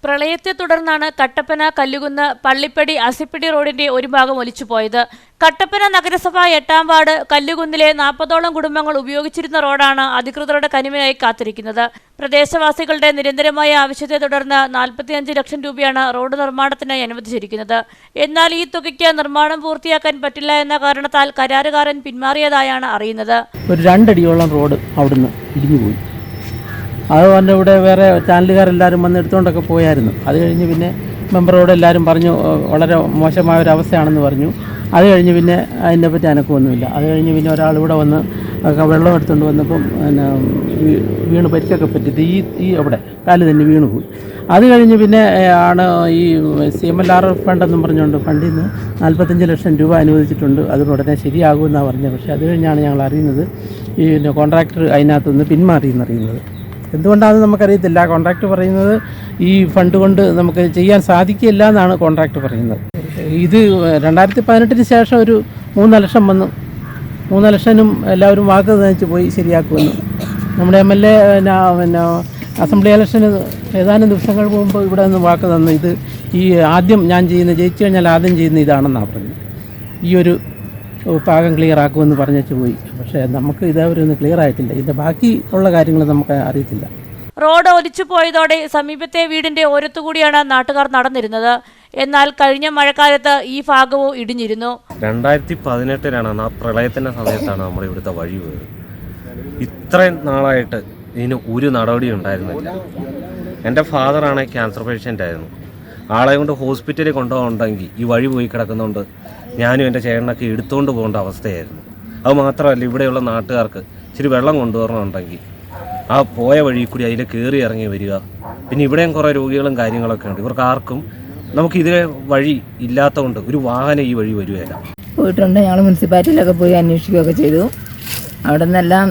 പ്രളയത്തെ തുടർന്നാണ് കട്ടപ്പന കല്ലുകുന്ന് പള്ളിപ്പടി അസിപ്പടി റോഡിന്റെ ഒരു ഭാഗം ഒലിച്ചുപോയത്. കട്ടപ്പന നഗരസഭ 8-ാം വാർഡ് കല്ലുകുന്നിലെ 40ഓളം കുടുംബങ്ങൾ ഉപയോഗിച്ചിരുന്ന റോഡാണ് അധികൃതരുടെ കനിവിനായി കാത്തിരിക്കുന്നത്. പ്രദേശവാസികളുടെ നിരന്തരമായ ആവശ്യത്തെ തുടർന്ന് 45 ലക്ഷം രൂപയാണ് റോഡ് നിർമ്മാണത്തിനായി അനുവദിച്ചിരിക്കുന്നത്. എന്നാൽ ഈ തുകയ്ക്ക് നിർമ്മാണം പൂർത്തിയാക്കാൻ പറ്റില്ല എന്ന കാരണത്താൽ കരാറുകാരൻ പിന്മാറിയതായാണ് അറിയുന്നത്. ഒരു 2 അടിയോളം റോഡ് അവിടുന്ന് ഇടിഞ്ഞുപോയി. അതുകൊണ്ട് ഇവിടെ വേറെ ചാനലുകാരെല്ലാവരും വന്ന് എടുത്തുകൊണ്ടൊക്കെ പോയായിരുന്നു. അത് കഴിഞ്ഞ് പിന്നെ മെമ്പറോട് എല്ലാവരും പറഞ്ഞു വളരെ മോശമായ ഒരു അവസ്ഥയാണെന്ന് പറഞ്ഞു. അത് കഴിഞ്ഞ് പിന്നെ അതിനെ പറ്റി അനക്കമൊന്നുമില്ല. അത് കഴിഞ്ഞ് പിന്നെ ഒരാൾ ഇവിടെ വന്ന് വെള്ളം എടുത്തുകൊണ്ട് വന്നപ്പം പിന്നെ വീണ് പരിക്കൊക്കെ പറ്റി ഈ അവിടെ കാല് തന്നെ വീണ് പോയി. അത് കഴിഞ്ഞ് പിന്നെ ആണ് ഈ CMLR ഫണ്ടെന്നും പറഞ്ഞുകൊണ്ട് ഫണ്ടിൽ നിന്ന് 45 ലക്ഷം രൂപ അനുവദിച്ചിട്ടുണ്ട്. അതിനുടനെ ശരിയാകുമെന്നാണ് പറഞ്ഞത്. പക്ഷേ അത് കഴിഞ്ഞാണ് ഞങ്ങൾ അറിയുന്നത് ഈ കോൺട്രാക്ടർ അതിനകത്തുനിന്ന് പിന്മാറിയെന്നറിയുന്നത്. എന്തുകൊണ്ടാണെന്ന് നമുക്കറിയത്തില്ല. കോൺട്രാക്ട് പറയുന്നത് ഈ ഫണ്ട് കൊണ്ട് നമുക്ക് ചെയ്യാൻ സാധിക്കില്ല എന്നാണ് കോൺട്രാക്ട് പറയുന്നത്. ഇത് 2018 ശേഷം ഒരു 3 ലക്ഷം വന്നു. 3 ലക്ഷനും എല്ലാവരും വാക്ക് തന്നിച്ച് പോയി ശരിയാക്കുമെന്ന്. നമ്മുടെ MLA പിന്നെ അസംബ്ലി ഇലക്ഷന് ഏതാനും ദിവസങ്ങൾ മുമ്പ് ഇവിടെ നിന്ന് വാക്ക് തന്നു. ഇത് ഈ ആദ്യം ഞാൻ ജയിച്ചു കഴിഞ്ഞാൽ ആദ്യം ചെയ്യുന്ന ഇതാണെന്നാണ് പറഞ്ഞത്. ഈ ഒരു ഭാഗം ക്ലിയർ ആക്കുമെന്ന് പറഞ്ഞേച്ച് പോയി. പക്ഷേ നമുക്ക് ഇതേവരൊന്നും ക്ലിയർ ആയിട്ടില്ല. ഇതിൻ്റെ ബാക്കി ഉള്ള കാര്യങ്ങൾ നമുക്ക് അറിയത്തില്ല. റോഡ് ഒലിച്ചു പോയതോടെ സമീപത്തെ വീടിന്റെ ഓരത്തുകൂടിയാണ് നാട്ടുകാർ നടന്നിരുന്നത്. എന്നാൽ കഴിഞ്ഞ മഴക്കാലത്ത് ഈ ഭാഗവും ഇടിഞ്ഞിരുന്നു. 2018 ആ പ്രളയത്തിൻ്റെ സമയത്താണ് നമ്മുടെ ഇവിടുത്തെ വഴി പോയത്. ഇത്രയും നാളായിട്ട് ഇതിന് ഒരു നടപടി ഉണ്ടായിരുന്നില്ല. എൻ്റെ ഫാദറാണ് ക്യാൻസർ പേഷ്യൻ്റ് ആയിരുന്നു. ആളെ കൊണ്ട് ഹോസ്പിറ്റലിൽ കൊണ്ടുപോകുന്നുണ്ടെങ്കിൽ ഈ വഴി പോയി കിടക്കുന്നതുകൊണ്ട് ഞാനും എൻ്റെ ചേട്ടനൊക്കെ എടുത്തുകൊണ്ട് പോകേണ്ട അവസ്ഥയായിരുന്നു. അത് മാത്രമല്ല ഇവിടെയുള്ള നാട്ടുകാർക്ക് ഇച്ചിരി വെള്ളം കൊണ്ടുവരണമെന്നുണ്ടെങ്കിൽ ആ പോയ വഴി കൂടി അതിൽ കയറി ഇറങ്ങി വരിക. പിന്നെ ഇവിടെയും കുറേ രോഗികളും കാര്യങ്ങളൊക്കെ ഉണ്ട്. ഇവർക്ക് ആർക്കും നമുക്ക് ഇതിലെ വഴി ഇല്ലാത്തതുകൊണ്ട് ഒരു വാഹനം ഈ വഴി വരുകയില്ല. പോയിട്ടുണ്ട്. ഞങ്ങൾ മുനിസിപ്പാലിറ്റിയിലൊക്കെ പോയി അന്വേഷിക്കുകയൊക്കെ ചെയ്തു. അവിടെ നിന്നെല്ലാം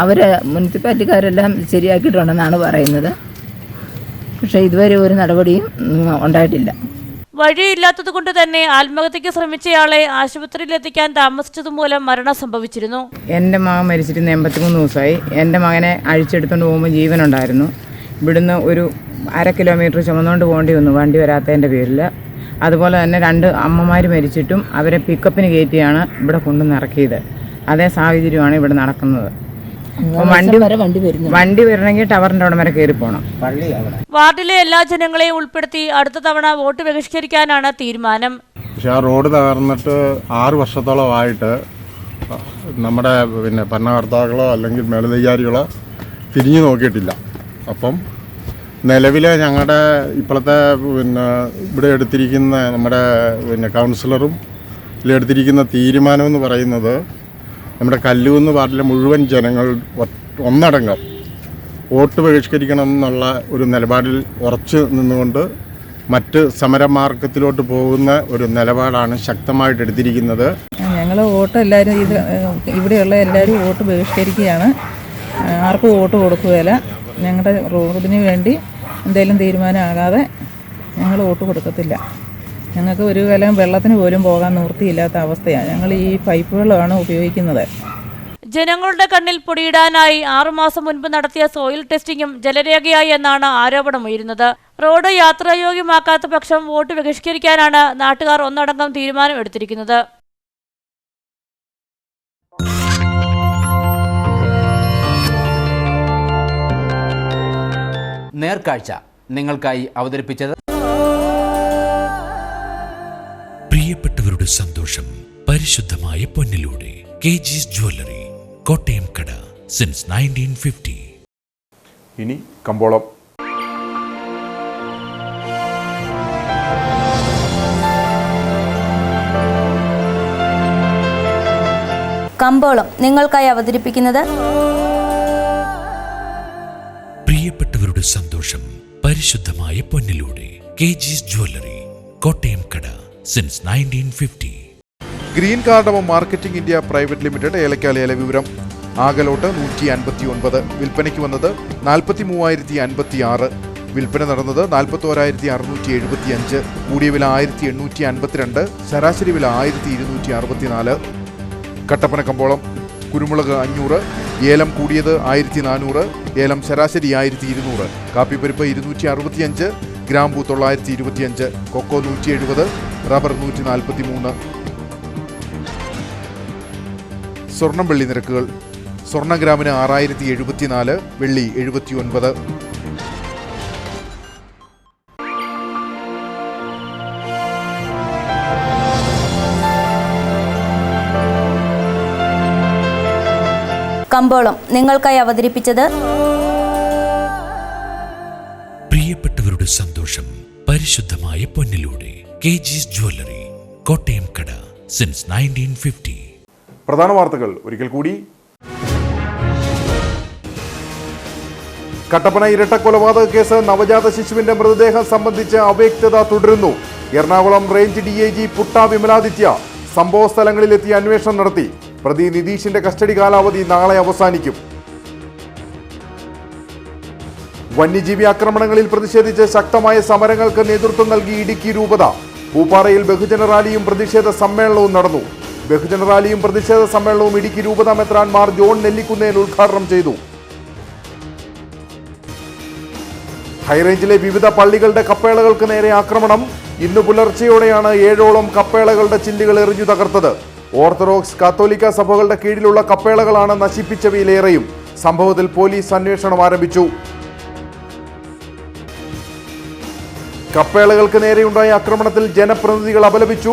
അവരെ മുനിസിപ്പാലിറ്റിക്കാരെല്ലാം ശരിയാക്കിയിട്ടുണ്ടെന്നാണ് പറയുന്നത്. പക്ഷേ ഇതുവരെ ഒരു നടപടിയും ഉണ്ടായിട്ടില്ല. വഴിയില്ലാത്തതുകൊണ്ട് തന്നെ ആത്മഹത്യക്ക് ശ്രമിച്ചയാളെ ആശുപത്രിയിലെത്തിക്കാൻ താമസിച്ചതുമൂലം മരണം സംഭവിച്ചിരുന്നു. എൻ്റെ മകൻ മരിച്ചിട്ട് 83 ദിവസമായി. എൻ്റെ മകനെ അഴിച്ചെടുത്തുകൊണ്ട് പോകുമ്പോൾ ജീവനുണ്ടായിരുന്നു. ഇവിടുന്ന് ഒരു 1/2 കിലോമീറ്റർ ചുമന്നുകൊണ്ട് പോകേണ്ടി വന്നു വണ്ടി വരാത്തതിൻ്റെ പേരിൽ. അതുപോലെ തന്നെ 2 അമ്മമാർ മരിച്ചിട്ടും അവരെ പിക്കപ്പിന് കയറ്റിയാണ് ഇവിടെ കൊണ്ടുവന്ന് ഇറക്കിയത്. അതേ സാഹചര്യമാണ് ഇവിടെ നടക്കുന്നത്. വണ്ടി വരണമെങ്കിൽ ടവറിൻ്റെ അവിടെ വരെ കയറി പോകണം. വാർഡിലെ എല്ലാ ജനങ്ങളെയും ഉൾപ്പെടുത്തി അടുത്ത തവണ വോട്ട് ബഹിഷ്കരിക്കാനാണ് തീരുമാനം. പക്ഷേ ആ റോഡ് തകർന്നിട്ട് 6 വർഷത്തോളമായിട്ട് നമ്മുടെ ഭരണകർത്താക്കളോ അല്ലെങ്കിൽ മേലധികാരികളോ തിരിഞ്ഞു നോക്കിയിട്ടില്ല. അപ്പം നിലവിലെ ഞങ്ങളുടെ ഇപ്പോഴത്തെ ഇവിടെ എടുത്തിരിക്കുന്ന നമ്മുടെ കൗൺസിലറും ഇതിലെടുത്തിരിക്കുന്ന തീരുമാനമെന്ന് പറയുന്നത് നമ്മുടെ കല്ലുകുന്ന് വാർഡിലെ മുഴുവൻ ജനങ്ങൾ ഒന്നടങ്കം വോട്ട് ബഹിഷ്കരിക്കണം എന്നുള്ള ഒരു നിലപാടിൽ ഉറച്ചു നിന്നുകൊണ്ട് മറ്റ് സമരമാർഗത്തിലോട്ട് പോകുന്ന ഒരു നിലപാടാണ് ശക്തമായിട്ട് എടുത്തിരിക്കുന്നത്. ഞങ്ങൾ വോട്ട് എല്ലാവരും ഇവിടെയുള്ള എല്ലാവരും വോട്ട് ബഹിഷ്കരിക്കുകയാണ്. ആർക്കും വോട്ട് കൊടുക്കുകയില്ല. ഞങ്ങളുടെ റോഡിന് വേണ്ടി എന്തെങ്കിലും തീരുമാനമാകാതെ ഞങ്ങൾ വോട്ട് കൊടുക്കത്തില്ല. ഞങ്ങൾക്ക് ഒരു കാലം വെള്ളത്തിന് പോലും പോകാൻ നിവൃത്തിയില്ലാത്ത അവസ്ഥയാണ്. ഞങ്ങൾ ഈ പൈപ്പ് വെള്ളമാണ് ഉപയോഗിക്കുന്നത്. ജനങ്ങളുടെ കണ്ണിൽ പൊടിയിടാനായി 6 മാസം മുൻപ് നടത്തിയ സോയിൽ ടെസ്റ്റിംഗും ജലരേഖയായി എന്നാണ് ആരോപണമുയരുന്നത്. റോഡ് യാത്രായോഗ്യമാക്കാത്ത പക്ഷം വോട്ട് ബഹിഷ്കരിക്കാനാണ് നാട്ടുകാർ ഒന്നടങ്കം തീരുമാനമെടുത്തിരിക്കുന്നത്. നേർക്കാഴ്ച നിങ്ങൾക്കായി അവതരിപ്പിച്ചത് പ്രിയപ്പെട്ടവരുടെ സന്തോഷം പരിശുദ്ധമായ പൊന്നിലൂടെ KG's ജ്വല്ലറി, കോട്ടയം കട, സിൻസ് 1950. ഇനി കമ്പോളം. കമ്പോളം നിങ്ങൾക്കായി അവതരിപ്പിക്കുന്നത് പ്രിയപ്പെട്ടവരുടെ സന്തോഷം പരിശുദ്ധമായ പൊന്നിലൂടെ KG's ജ്വല്ലറി, കോട്ടയം കട, since 1950. Green cardamom marketing India private limited ഏലക്കാല ഏല വിവരം. ആകലോട്ട് 159, വിൽപ്പനയ്ക്ക് വന്നത് 43,056, വിൽപ്പന നടന്നത് 41,675, കൂടിയ വില 1,852, ശരാശരി വില 1,264. കട്ടപ്പന കമ്പോളം. കുരുമുളക് 500, ഏലം കൂടിയത് 1,400, ഏലം ശരാശരി 1,200, കാപ്പിപ്പരിപ്പ് 265, ഗ്രാമ്പു 925, കൊക്കോ 170, റബ്ബർ 143. സ്വർണം വെള്ളി നിരക്കുകൾ. സ്വർണ്ണ ഗ്രാമിന് 6074, വെള്ളി 79. കമ്പോളം നിങ്ങൾക്കായി അവതരിപ്പിച്ചത് പ്രിയപ്പെട്ടവരുടെ സന്തോഷം പരിശുദ്ധമായ പൊന്നിലൂടെ കെജിസ് ജ്വല്ലറി, കോട്ടയം കട, സിൻസ് 1950. പ്രധാന വാർത്തകൾ ഒരിക്കൽ കൂടി. കട്ടപ്പന ഇരട്ടക്കൊലപാതക കേസ് നവജാത ശിശുവിന്റെ മൃതദേഹം സംബന്ധിച്ച് അവ്യക്തത തുടരുന്നു. എറണാകുളം റേഞ്ച് DIG പുട്ട വിമലാദിത്യ സംഭവ സ്ഥലങ്ങളിലെത്തി അന്വേഷണം നടത്തി. പ്രതി നിതീഷിന്റെ കസ്റ്റഡി കാലാവധി നാളെ അവസാനിക്കും. വന്യജീവി ആക്രമണങ്ങളിൽ പ്രതിഷേധിച്ച് ശക്തമായ സമരങ്ങൾക്ക് നേതൃത്വം നൽകി ഇടുക്കി രൂപത. പൂപ്പാറയിൽ ബഹുജന റാലിയും പ്രതിഷേധ സമ്മേളനവും നടന്നു. ബഹുജന റാലിയും പ്രതിഷേധ സമ്മേളനവും ഇടുക്കി രൂപത മെത്രാൻ മാർ ജോൺ നെല്ലിക്കുന്നേൽ ഉദ്ഘാടനം ചെയ്തു. ഹൈറേഞ്ചിലെ വിവിധ പള്ളികളുടെ കപ്പേളകൾക്ക് നേരെ ആക്രമണം. ഇന്ന് പുലർച്ചെയോടെയാണ് 7ഓളം കപ്പേളകളുടെ ചില്ലുകൾ എറിഞ്ഞു തകർത്തത്. ഓർത്തഡോക്സ് കാത്തോലിക്ക സഭകളുടെ കീഴിലുള്ള കപ്പേളകളാണ് നശിപ്പിച്ചവയിലേറെയും. സംഭവത്തിൽ പോലീസ് അന്വേഷണം ആരംഭിച്ചു. കപ്പേളകൾക്ക് നേരെയുണ്ടായ ആക്രമണത്തിൽ ജനപ്രതിനിധികൾ അപലപിച്ചു.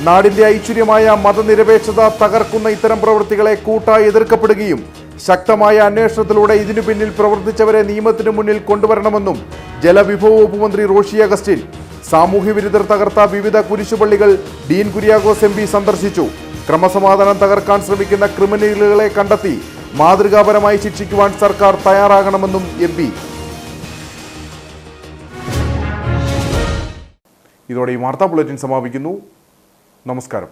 നാടിന്റെ ഐശ്വര്യമായ മതനിരപേക്ഷത തകർക്കുന്ന ഇത്തരം പ്രവൃത്തികളെ കൂട്ടായി എതിർക്കപ്പെടുകയും ശക്തമായ അന്വേഷണത്തിലൂടെ ഇതിനു പിന്നിൽ പ്രവർത്തിച്ചവരെ നിയമത്തിനു മുന്നിൽ കൊണ്ടുവരണമെന്നും ജലവിഭവ വകുപ്പ് മന്ത്രി റോഷി അഗസ്റ്റിൻ. സാമൂഹ്യവിരുദ്ധർ തകർത്ത വിവിധ കുരിശുപള്ളികൾ ഡീൻ കുര്യാക്കോസ് MP സന്ദർശിച്ചു. ക്രമസമാധാനം തകർക്കാൻ ശ്രമിക്കുന്ന ക്രിമിനലുകളെ കണ്ടെത്തി മാതൃകാപരമായി ശിക്ഷിക്കുവാൻ സർക്കാർ തയ്യാറാകണമെന്നും MP. ഇതോടെ ഈ വാർത്താ ബുള്ളറ്റിൻ സമാപിക്കുന്നു. നമസ്കാരം.